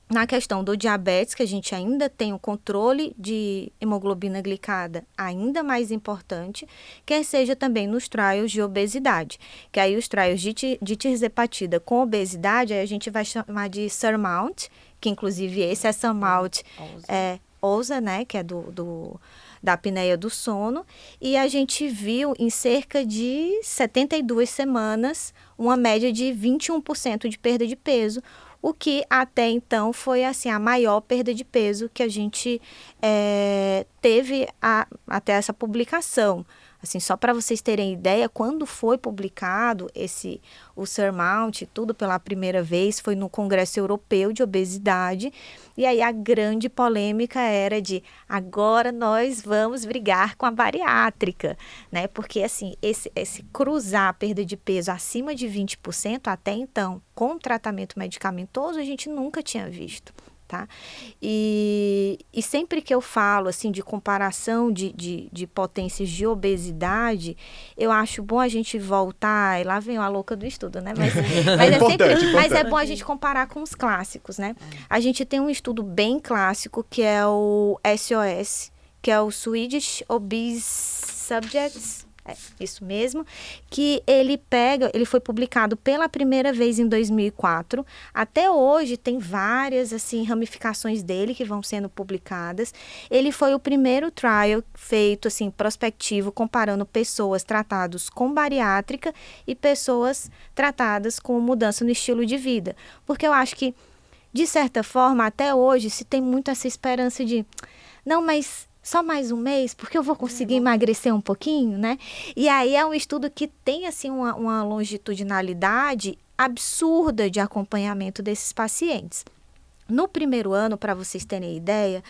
na questão do diabetes, que a gente ainda tem um controle de hemoglobina glicada ainda mais importante, quer seja também nos trials de obesidade, que aí os trials de tirzepatida com obesidade, aí a gente vai chamar de SURMOUNT, que inclusive esse é SURMOUNT, OSA, né, que é da apneia do sono, e a gente viu em cerca de 72 semanas uma média de 21% de perda de peso, o que até então foi assim, a maior perda de peso que a gente teve até essa publicação. Assim, só para vocês terem ideia, quando foi publicado o SURMOUNT, tudo pela primeira vez, foi no Congresso Europeu de Obesidade, e aí a grande polêmica era de agora nós vamos brigar com a bariátrica, né? Porque assim, esse cruzar a perda de peso acima de 20%, até então, com tratamento medicamentoso, a gente nunca tinha visto. Tá? E sempre que eu falo assim, de comparação de potências de obesidade, eu acho bom a gente voltar, e lá vem a louca do estudo, né? Mas é bom a gente comparar com os clássicos, né? A gente tem um estudo bem clássico, que é o SOS, que é o Swedish Obese Subjects, isso mesmo, que ele foi publicado pela primeira vez em 2004, até hoje tem várias assim ramificações dele que vão sendo publicadas. Ele foi o primeiro trial feito assim prospectivo, comparando pessoas tratadas com bariátrica e pessoas tratadas com mudança no estilo de vida, porque eu acho que de certa forma até hoje se tem muito essa esperança de não, mas só mais um mês, porque eu vou conseguir emagrecer um pouquinho, né? E aí é um estudo que tem, assim, uma longitudinalidade absurda de acompanhamento desses pacientes. No primeiro ano, para vocês terem ideia,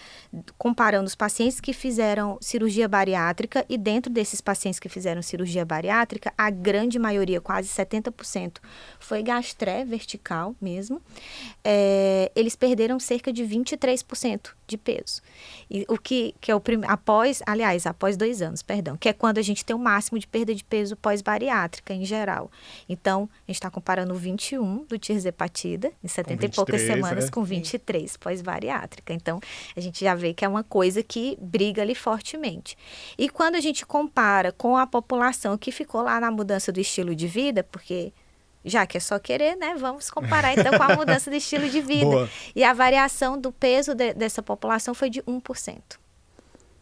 comparando os pacientes que fizeram cirurgia bariátrica, e dentro desses pacientes que fizeram cirurgia bariátrica, a grande maioria, quase 70%, foi gastré vertical mesmo. Eles perderam cerca de 23% de peso. E o que é após 2 anos, perdão, que é quando a gente tem o máximo de perda de peso pós-bariátrica em geral. Então, a gente está comparando o 21 do tirzepatida, em 70 e poucas semanas, com 23 pós-bariátrica. Então, a gente já vê que é uma coisa que briga ali fortemente. E quando a gente compara com a população que ficou lá na mudança do estilo de vida, porque já que é só querer, né? Vamos comparar então com a mudança de estilo de vida. Boa. E a variação do peso dessa população foi de 1%.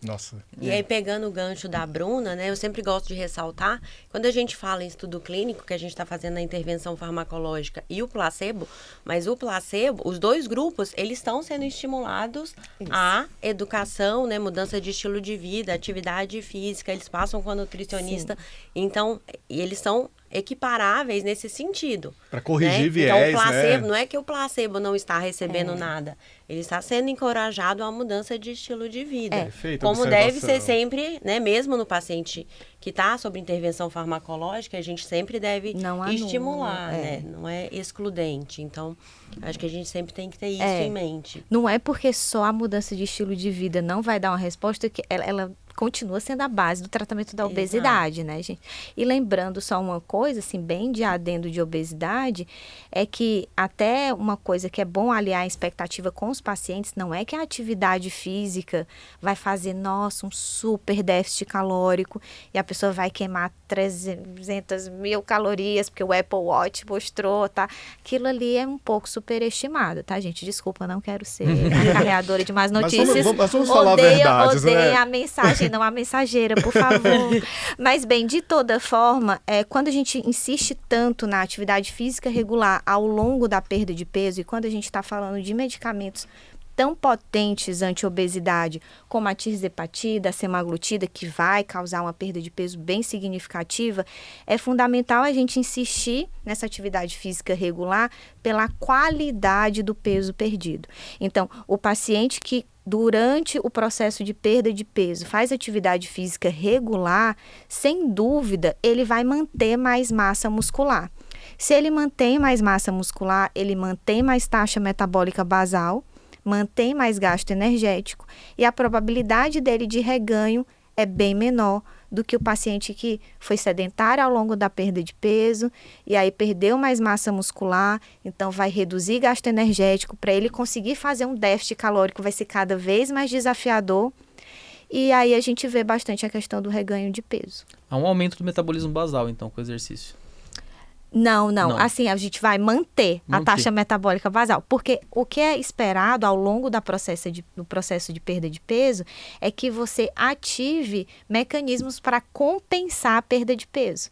Nossa. E aí, pegando o gancho da Bruna, né? Eu sempre gosto de ressaltar, quando a gente fala em estudo clínico, que a gente está fazendo a intervenção farmacológica e o placebo, mas o placebo, os dois grupos, eles estão sendo estimulados à educação, né? Mudança de estilo de vida, atividade física, eles passam com a nutricionista. Sim. Então, eles são equiparáveis nesse sentido. Para corrigir, né? Viés, então, o placebo, né? Não é que o placebo não está recebendo nada. Ele está sendo encorajado a mudança de estilo de vida. Perfeito, como deve ser sempre, né? Mesmo no paciente que está sob intervenção farmacológica, a gente sempre deve estimular, né? Não é excludente. Então, acho que a gente sempre tem que ter isso em mente. Não é porque só a mudança de estilo de vida não vai dar uma resposta que ela continua sendo a base do tratamento da obesidade, né, gente? E lembrando só uma coisa, assim, bem de adendo de obesidade, é que até uma coisa que é bom aliar a expectativa com os pacientes, não é que a atividade física vai fazer, nossa, um super déficit calórico e a pessoa vai queimar 300 mil calorias, porque o Apple Watch mostrou, tá? Aquilo ali é um pouco superestimado, tá, gente? Desculpa, não quero ser acarreadora de más notícias. Mas vamos falar verdades, né? A mensagem, não a mensageira, por favor. Mas, bem, de toda forma, quando a gente insiste tanto na atividade física regular ao longo da perda de peso, e quando a gente está falando de medicamentos tão potentes anti-obesidade como a tirzepatida, a semaglutida, que vai causar uma perda de peso bem significativa, é fundamental a gente insistir nessa atividade física regular pela qualidade do peso perdido. Então, o paciente que durante o processo de perda de peso faz atividade física regular, sem dúvida, ele vai manter mais massa muscular. Se ele mantém mais massa muscular, ele mantém mais taxa metabólica basal, mantém mais gasto energético e a probabilidade dele de reganho é bem menor do que o paciente que foi sedentário ao longo da perda de peso e aí perdeu mais massa muscular, então vai reduzir gasto energético. Para ele conseguir fazer um déficit calórico vai ser cada vez mais desafiador e aí a gente vê bastante a questão do reganho de peso. Há um aumento do metabolismo basal, então, com o exercício. Não. Assim, a gente vai manter a taxa metabólica basal. Porque o que é esperado ao longo do processo de perda de peso é que você ative mecanismos para compensar a perda de peso.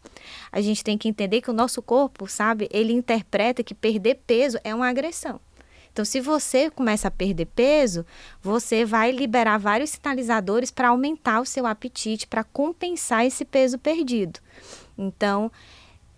A gente tem que entender que o nosso corpo, sabe, ele interpreta que perder peso é uma agressão. Então, se você começa a perder peso, você vai liberar vários sinalizadores para aumentar o seu apetite, para compensar esse peso perdido. Então,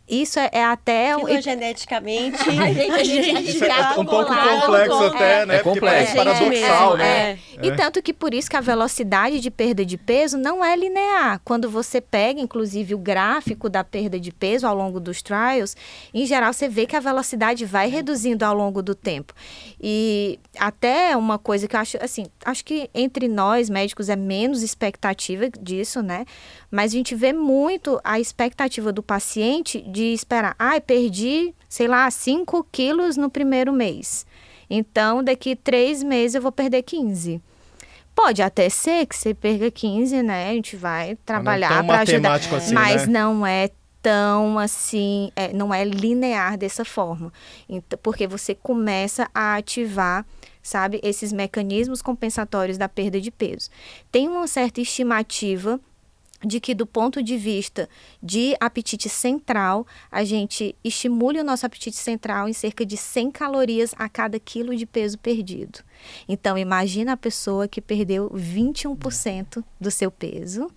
isso é até... Filogeneticamente, a gente Isso é um pouco complexo até, né? É complexo. Porque parece paradoxal, né? E tanto que por isso que a velocidade de perda de peso não é linear. Quando você pega, inclusive, o gráfico da perda de peso ao longo dos trials, em geral você vê que a velocidade vai reduzindo ao longo do tempo. E até uma coisa que eu acho, assim, acho que entre nós, médicos, é menos expectativa disso, né? Mas a gente vê muito a expectativa do paciente de esperar, perdi, sei lá, 5 quilos no primeiro mês. Então, daqui 3 meses eu vou perder 15. Pode até ser que você perca 15, né? A gente vai trabalhar para ajudar. Assim, mas né? não é tão assim, não é linear dessa forma. Então, porque você começa a ativar, sabe, esses mecanismos compensatórios da perda de peso. Tem uma certa estimativa de que do ponto de vista de apetite central, a gente estimule o nosso apetite central em cerca de 100 calorias a cada quilo de peso perdido. Então, imagina a pessoa que perdeu 21% do seu peso,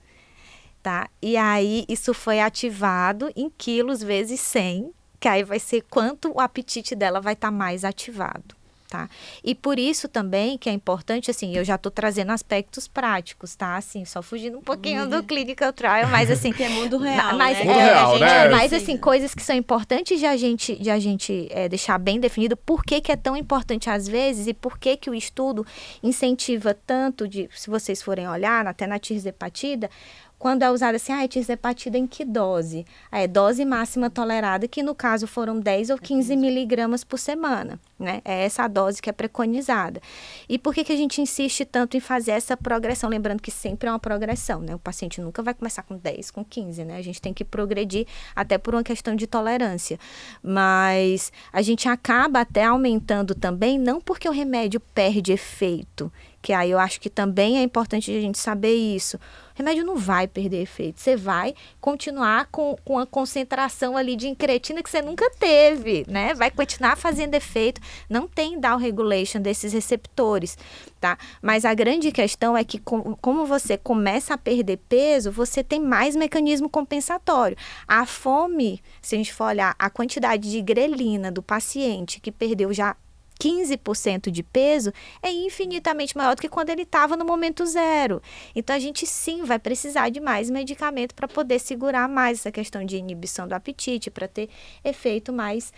tá? E aí, isso foi ativado em quilos vezes 100, que aí vai ser quanto o apetite dela vai estar mais ativado. Tá? E por isso também que é importante, assim, eu já estou trazendo aspectos práticos, tá? Assim, só fugindo um pouquinho do clinical trial, mas assim... que é mundo real, mas, né? Mundo real, né? Mas assim, coisas que são importantes de a gente deixar bem definido por que é tão importante às vezes e por que o estudo incentiva tanto, se vocês forem olhar, até na tirzepatida, quando é usada assim, tirzepatida em que dose? Dose máxima tolerada, que no caso foram 10 ou 15 miligramas por semana, né? É essa a dose que é preconizada. E por que a gente insiste tanto em fazer essa progressão? Lembrando que sempre é uma progressão, né? O paciente nunca vai começar com 10, com 15, né? A gente tem que progredir até por uma questão de tolerância. Mas a gente acaba até aumentando também, não porque o remédio perde efeito, que aí eu acho que também é importante a gente saber isso. O remédio não vai perder efeito. Você vai continuar com a concentração ali de incretina que você nunca teve, né? Vai continuar fazendo efeito. Não tem down regulation desses receptores, tá? Mas a grande questão é que como você começa a perder peso, você tem mais mecanismo compensatório. A fome, se a gente for olhar a quantidade de grelina do paciente que perdeu já 15% de peso é infinitamente maior do que quando ele estava no momento zero. Então, a gente sim vai precisar de mais medicamento para poder segurar mais essa questão de inibição do apetite, para ter efeito mais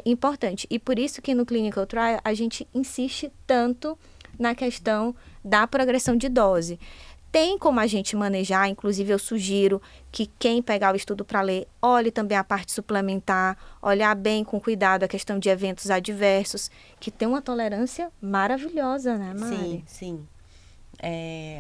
importante. E por isso que no clinical trial a gente insiste tanto na questão da progressão de dose. Tem como a gente manejar, inclusive eu sugiro que quem pegar o estudo para ler, olhe também a parte suplementar, olhar bem com cuidado a questão de eventos adversos, que tem uma tolerância maravilhosa, né, Mari? Sim.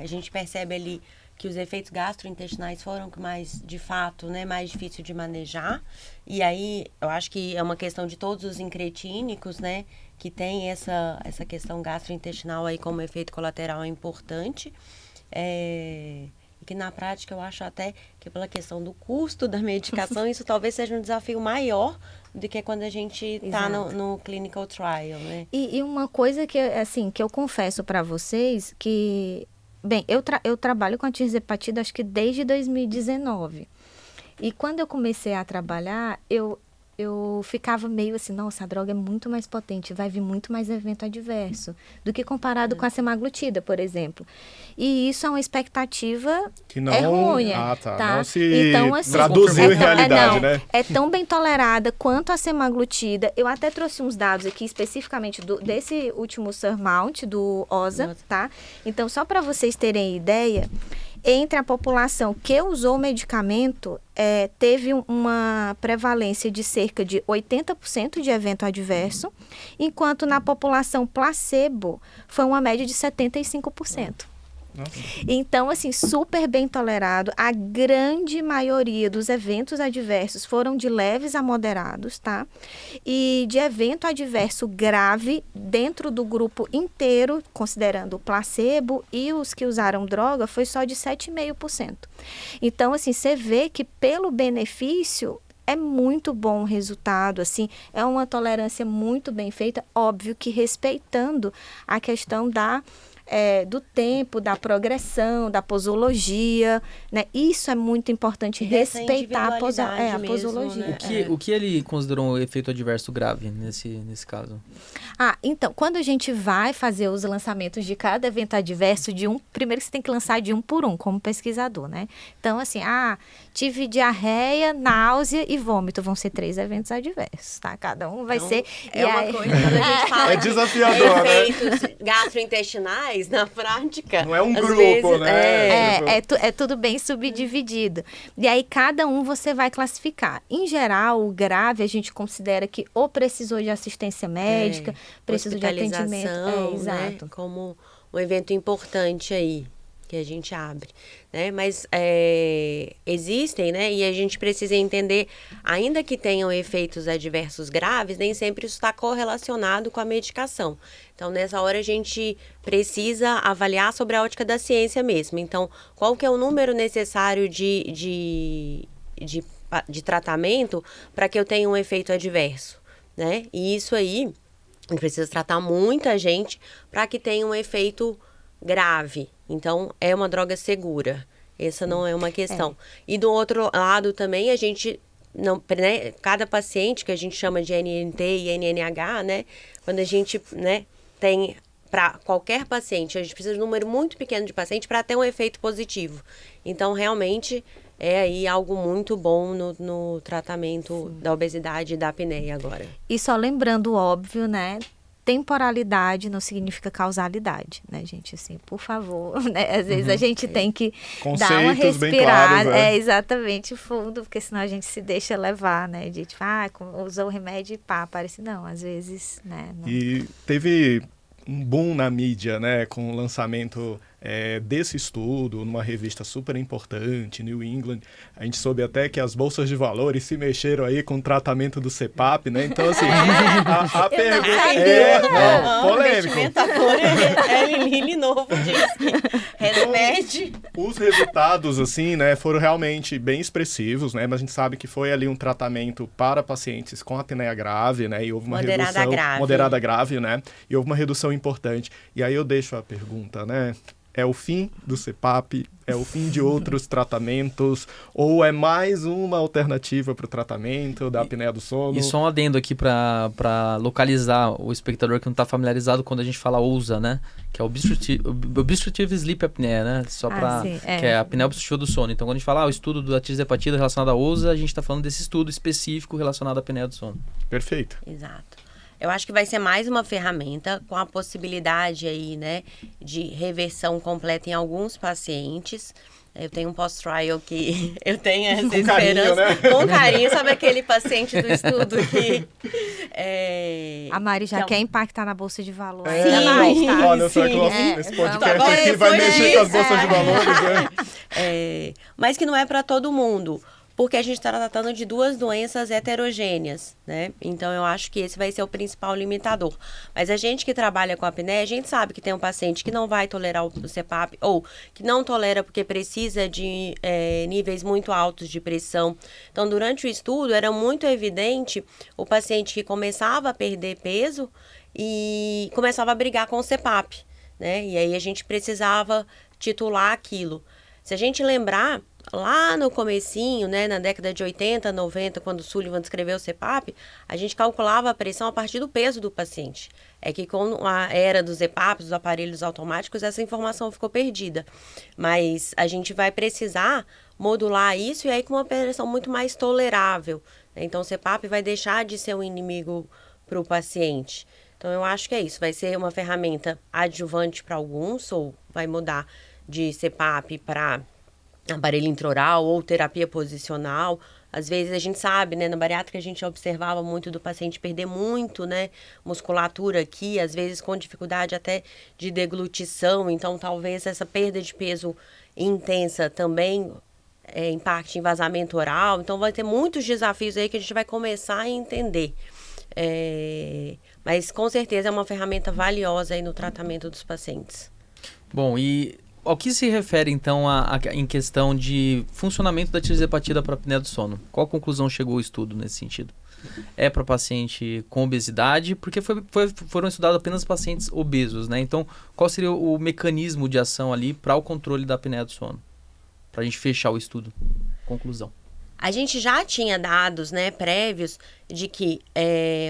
A gente percebe ali que os efeitos gastrointestinais foram mais, de fato, né, mais difícil de manejar. E aí, eu acho que é uma questão de todos os incretínicos, né, que tem essa questão gastrointestinal aí como efeito colateral importante. que na prática eu acho até que pela questão do custo da medicação, isso talvez seja um desafio maior do que quando a gente está no clinical trial, né? E uma coisa que, assim, que eu confesso para vocês, que, bem, eu trabalho com a tirzepatida acho que desde 2019. E quando eu comecei a trabalhar, eu ficava meio assim, nossa, a droga é muito mais potente, vai vir muito mais evento adverso do que comparado com a semaglutida, por exemplo. E isso é uma expectativa que não, errônea. Tá? Não se então, assim, traduziu em realidade, né? É tão bem tolerada quanto a semaglutida. Eu até trouxe uns dados aqui, especificamente desse último Surmount, do OSA, tá? Então, só para vocês terem ideia, entre a população que usou o medicamento, teve uma prevalência de cerca de 80% de evento adverso, enquanto na população placebo foi uma média de 75%. Nossa. Então, assim, super bem tolerado. A grande maioria dos eventos adversos foram de leves a moderados, tá? E de evento adverso grave, dentro do grupo inteiro, considerando o placebo e os que usaram droga, foi só de 7,5%. Então, assim, você vê que pelo benefício é muito bom o resultado, assim, é uma tolerância muito bem feita, óbvio que respeitando a questão do tempo, da progressão, da posologia, né? Isso é muito importante, respeitar a posologia. Né? O que ele considerou um efeito adverso grave nesse caso? Então, quando a gente vai fazer os lançamentos de cada evento adverso, primeiro você tem que lançar de um por um, como pesquisador, né? Então, assim, tive diarreia, náusea e vômito, vão ser 3 eventos adversos, tá? Cada um vai ser... Uma coisa, quando a gente fala desafiador, de efeitos gastrointestinais, na prática. Não é um grupo, vezes, né? É tudo bem subdividido. E aí, cada um você vai classificar. Em geral, o grave, a gente considera que ou precisou de assistência médica, precisou de atendimento. Exato. Né? Como um evento importante aí, que a gente abre. Né? Mas existem, né? E a gente precisa entender, ainda que tenham efeitos adversos graves, nem sempre isso está correlacionado com a medicação. Então, nessa hora, a gente precisa avaliar sobre a ótica da ciência mesmo. Então, qual que é o número necessário de tratamento para que eu tenha um efeito adverso, né? E isso aí, a gente precisa tratar muita gente para que tenha um efeito grave. Então, é uma droga segura. Essa não é uma questão. E do outro lado também, a gente... Não, né, cada paciente, que a gente chama de NNT e NNH, né? Quando a gente, né, tem... Para qualquer paciente, a gente precisa de um número muito pequeno de pacientes para ter um efeito positivo. Então, realmente, é aí algo muito bom no tratamento da obesidade e da apneia agora. E só lembrando o óbvio, né? Temporalidade não significa causalidade, né, gente? Assim, por favor, né? Às vezes a gente tem que dar uma respirada, claros, exatamente, fundo, porque senão a gente se deixa levar, né? De tipo, usou o remédio e parece, não, às vezes, né? Não. E teve um boom na mídia, né, com o lançamento desse estudo numa revista super importante, New England. A gente soube até que as bolsas de valores se mexeram aí com o tratamento do CPAP, né? Então, assim, a pergunta polêmico. Lili novo disso. Remédio. Os resultados, assim, né, foram realmente bem expressivos, né? Mas a gente sabe que foi ali um tratamento para pacientes com apneia grave, né? E houve uma redução... Moderada grave, né? E houve uma redução importante. E aí eu deixo a pergunta, né? É o fim do CPAP? É o fim de outros tratamentos? Ou é mais uma alternativa para o tratamento da apneia do sono? E só um adendo aqui para localizar o espectador que não está familiarizado quando a gente fala OSA, né? Que é Obstructive Sleep Apnea, né? Só para que é a apneia obstrutiva do sono. Então, quando a gente fala o estudo da tirzepatida relacionado à OSA, a gente está falando desse estudo específico relacionado à apneia do sono. Perfeito. Exato. Eu acho que vai ser mais uma ferramenta com a possibilidade aí, né, de reversão completa em alguns pacientes. Eu tenho um post-trial que eu tenho essa esperança. Né? Com carinho, sabe aquele paciente do estudo que... A Mari já quer impactar na Bolsa de Valores. Olha só que esse podcast aqui vai mexer com as bolsas de valores, né? Mas que não é para todo mundo. porque a gente está tratando de duas doenças heterogêneas, né? Então, eu acho que esse vai ser o principal limitador. Mas a gente que trabalha com apneia, a gente sabe que tem um paciente que não vai tolerar o CPAP, ou que não tolera porque precisa de níveis muito altos de pressão. Então, durante o estudo, era muito evidente o paciente que começava a perder peso e começava a brigar com o CPAP, né? E aí a gente precisava titular aquilo. Se a gente lembrar, lá no comecinho, né, na década de 80, 90, quando o Sullivan descreveu o CPAP, a gente calculava a pressão a partir do peso do paciente. É que com a era dos EPAPs, dos aparelhos automáticos, essa informação ficou perdida. Mas a gente vai precisar modular isso e aí com uma pressão muito mais tolerável. Então o CPAP vai deixar de ser um inimigo para o paciente. Então eu acho que é isso, vai ser uma ferramenta adjuvante para alguns, ou vai mudar de CPAP para aparelho intraoral ou terapia posicional. Às vezes a gente sabe, né, na bariátrica a gente observava muito do paciente perder muito, né, musculatura aqui, às vezes com dificuldade até de deglutição, então talvez essa perda de peso intensa também impacte em vazamento oral, então vai ter muitos desafios aí que a gente vai começar a entender. Mas com certeza é uma ferramenta valiosa aí no tratamento dos pacientes. Bom, e ao que se refere, então, em questão de funcionamento da tirzepatida para a apneia do sono? Qual conclusão chegou o estudo nesse sentido? É para paciente com obesidade, porque foram estudados apenas pacientes obesos, né? Então, qual seria o mecanismo de ação ali para o controle da apneia do sono? Para a gente fechar o estudo. Conclusão. A gente já tinha dados, né, prévios de que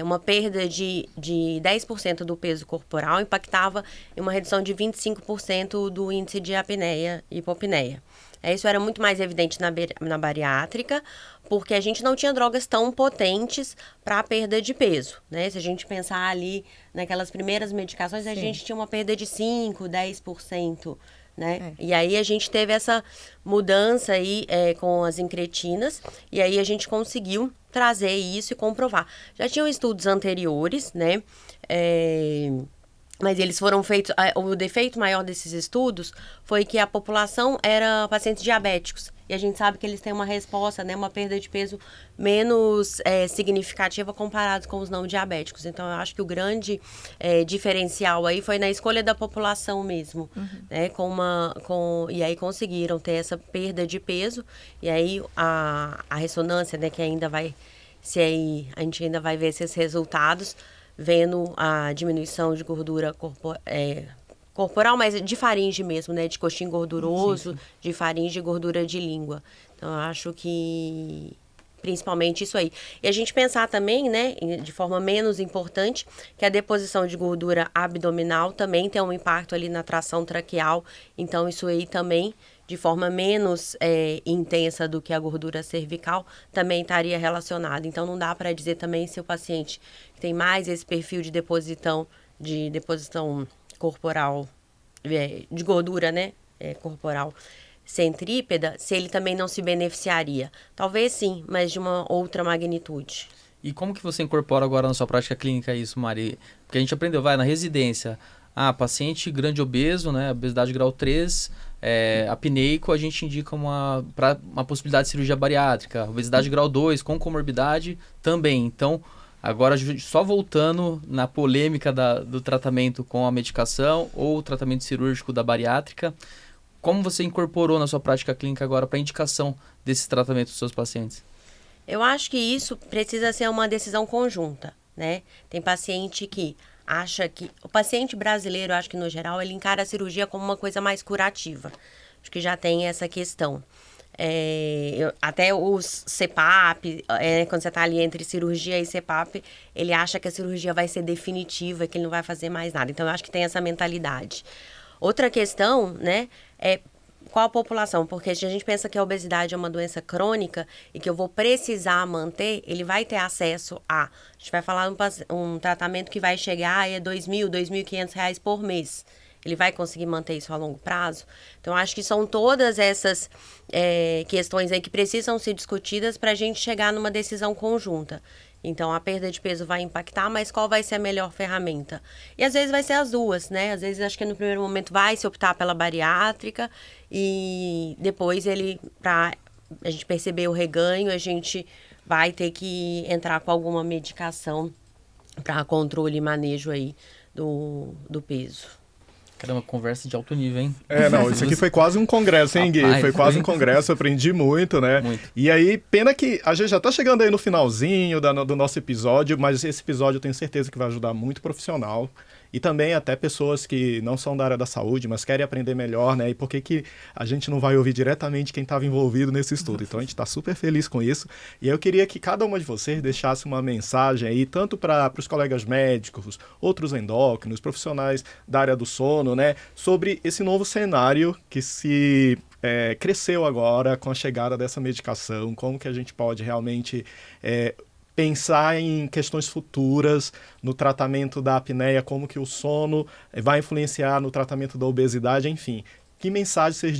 uma perda de 10% do peso corporal impactava em uma redução de 25% do índice de apneia e hipopneia. Isso era muito mais evidente na bariátrica, porque a gente não tinha drogas tão potentes para a perda de peso, né? Se a gente pensar ali naquelas primeiras medicações, a gente tinha uma perda de 5%, 10%. Né? E aí a gente teve essa mudança aí com as incretinas, e aí a gente conseguiu trazer isso e comprovar. Já tinham estudos anteriores, né? Mas eles foram feitos... O defeito maior desses estudos foi que a população era pacientes diabéticos. E a gente sabe que eles têm uma resposta, né, uma perda de peso menos significativa comparado com os não diabéticos. Então, eu acho que o grande diferencial aí foi na escolha da população mesmo. Né, e aí conseguiram ter essa perda de peso. E aí a ressonância, né, que ainda vai... a gente ainda vai ver esses resultados, vendo a diminuição de gordura corporal, mas de faringe mesmo, né? De coxim gorduroso, de faringe e gordura de língua. Então, eu acho que principalmente isso aí. E a gente pensar também, né, de forma menos importante, que a deposição de gordura abdominal também tem um impacto ali na tração traqueal. Então, isso aí também, de forma menos intensa do que a gordura cervical, também estaria relacionado. Então, não dá para dizer também se o paciente tem mais esse perfil de deposição corporal, de gordura, né, corporal centrípeda, se ele também não se beneficiaria. Talvez sim, mas de uma outra magnitude. E como que você incorpora agora na sua prática clínica isso, Mari? Porque a gente aprendeu, na residência, paciente grande obeso, né, obesidade grau 3, apneico, a gente indica uma possibilidade de cirurgia bariátrica. Obesidade grau 2, com comorbidade, também. Então, agora, só voltando na polêmica do tratamento com a medicação ou o tratamento cirúrgico da bariátrica, como você incorporou na sua prática clínica agora para a indicação desse tratamento dos seus pacientes? Eu acho que isso precisa ser uma decisão conjunta, né? Tem paciente que acha que... O paciente brasileiro, acho que no geral, ele encara a cirurgia como uma coisa mais curativa. Acho que já tem essa questão. Até os CPAP, quando você está ali entre cirurgia e CPAP, ele acha que a cirurgia vai ser definitiva, que ele não vai fazer mais nada. Então, eu acho que tem essa mentalidade. Outra questão, né, é qual a população, porque se a gente pensa que a obesidade é uma doença crônica e que eu vou precisar manter, ele vai ter acesso a gente vai falar um tratamento que vai chegar a R$2.000, R$2.500 por mês. Ele vai conseguir manter isso a longo prazo? Então, acho que são todas essas questões aí que precisam ser discutidas para a gente chegar numa decisão conjunta. Então, a perda de peso vai impactar, mas qual vai ser a melhor ferramenta? E às vezes vai ser as duas, né? Às vezes, acho que no primeiro momento vai se optar pela bariátrica e depois ele, para a gente perceber o reganho, a gente vai ter que entrar com alguma medicação para controle e manejo aí do peso. Caramba, conversa de alto nível, hein? Não, isso aqui foi quase um congresso, hein, Gui? Rapaz, foi quase um congresso, aprendi muito, né? Muito. E aí, pena que a gente já tá chegando aí no finalzinho do nosso episódio, mas esse episódio eu tenho certeza que vai ajudar muito profissional e também até pessoas que não são da área da saúde, mas querem aprender melhor, né? E por que a gente não vai ouvir diretamente quem estava envolvido nesse estudo? Então a gente está super feliz com isso. E eu queria que cada uma de vocês deixasse uma mensagem aí, tanto para os colegas médicos, outros endócrinos, profissionais da área do sono, né? Sobre esse novo cenário que se cresceu agora com a chegada dessa medicação, como que a gente pode realmente pensar em questões futuras no tratamento da apneia, como que o sono vai influenciar no tratamento da obesidade, enfim. Que mensagem vocês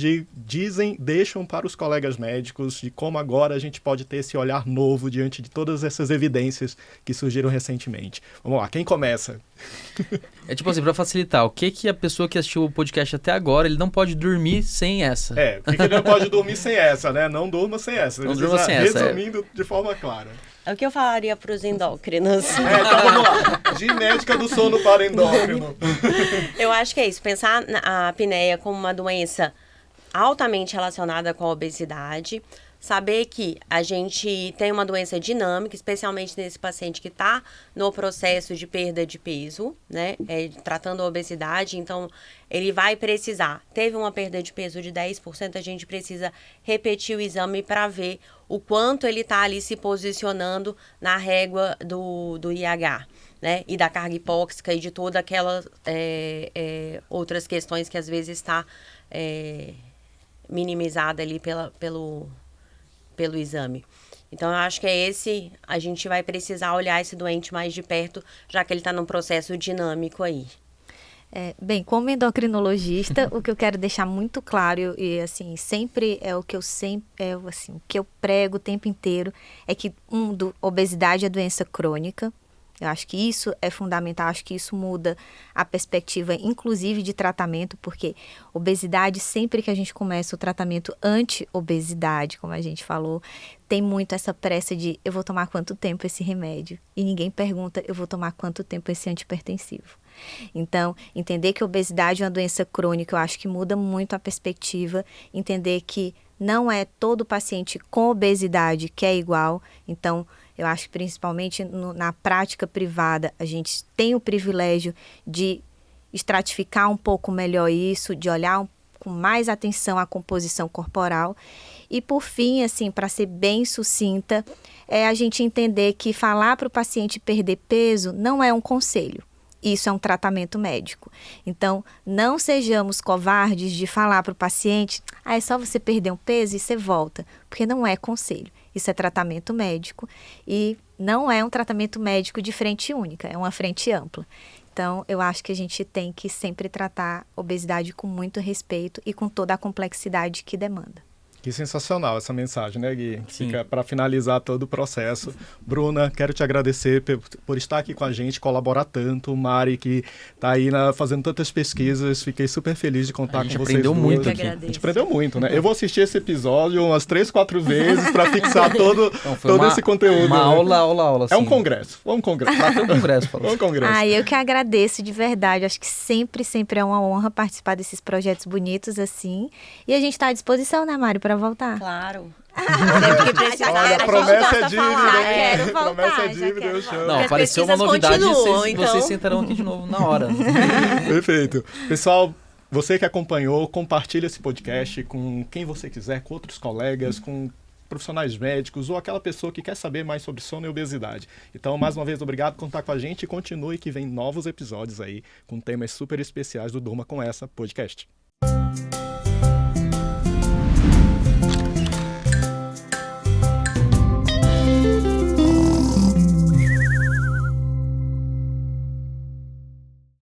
deixam para os colegas médicos de como agora a gente pode ter esse olhar novo diante de todas essas evidências que surgiram recentemente? Vamos lá, quem começa? É tipo assim, pra facilitar, o que a pessoa que assistiu o podcast até agora, ele não pode dormir sem essa? Por que ele não pode dormir sem essa, né? Não durma sem essa. Não durma sem essa. Resumindo de forma clara. É o que eu falaria para os endócrinos. Então vamos lá. De médica do sono para endócrino. Eu acho que é isso. Pensar a apneia como uma doença altamente relacionada com a obesidade. Saber que a gente tem uma doença dinâmica, especialmente nesse paciente que está no processo de perda de peso, né? Tratando a obesidade, então ele vai precisar. Teve uma perda de peso de 10%, a gente precisa repetir o exame para ver o quanto ele está ali se posicionando na régua do IH, né? E da carga hipóxica e de todas aquelas outras questões que às vezes está minimizada ali pelo exame. Então, eu acho que a gente vai precisar olhar esse doente mais de perto, já que ele está num processo dinâmico aí. Bem, como endocrinologista, o que eu quero deixar muito claro, e assim, sempre o que eu prego o tempo inteiro, é que obesidade é doença crônica. Eu acho que isso é fundamental, acho que isso muda a perspectiva, inclusive, de tratamento, porque obesidade, sempre que a gente começa o tratamento anti-obesidade, como a gente falou, tem muito essa pressa de eu vou tomar quanto tempo esse remédio. E ninguém pergunta eu vou tomar quanto tempo esse antihipertensivo. Então, entender que a obesidade é uma doença crônica, eu acho que muda muito a perspectiva, entender que não é todo paciente com obesidade que é igual, então eu acho que principalmente na prática privada a gente tem o privilégio de estratificar um pouco melhor isso, de olhar com mais atenção à composição corporal. E por fim, assim, para ser bem sucinta, é a gente entender que falar para o paciente perder peso não é um conselho. Isso é um tratamento médico. Então, não sejamos covardes de falar para o paciente, é só você perder um peso e você volta, porque não é conselho. Isso é tratamento médico e não é um tratamento médico de frente única, é uma frente ampla. Então, eu acho que a gente tem que sempre tratar obesidade com muito respeito e com toda a complexidade que demanda. Que sensacional essa mensagem, né, Gui? Sim. Fica para finalizar todo o processo. Bruna, quero te agradecer por estar aqui com a gente, colaborar tanto. Mari, que está aí fazendo tantas pesquisas. Fiquei super feliz de contar com vocês. A gente aprendeu muito aqui. A gente aprendeu muito, né? Eu vou assistir esse episódio umas 3, 4 vezes para fixar todo esse conteúdo. Uma aula. É um congresso. Vamos congresso. Bateu um congresso, falou. Vamos congresso. Eu que agradeço de verdade. Acho que sempre é uma honra participar desses projetos bonitos assim. E a gente está à disposição, né, Mari, para voltar. Claro. Olha, a promessa é dívida, quero voltar, promessa é dívida, eu chamo. Não, apareceu uma novidade, vocês sentarão aqui de novo na hora. Perfeito. Pessoal, você que acompanhou, compartilha esse podcast com quem você quiser, com outros colegas, com profissionais médicos ou aquela pessoa que quer saber mais sobre sono e obesidade. Então, mais uma vez, obrigado por contar com a gente e continue que vem novos episódios aí com temas super especiais do Durma Com Essa podcast.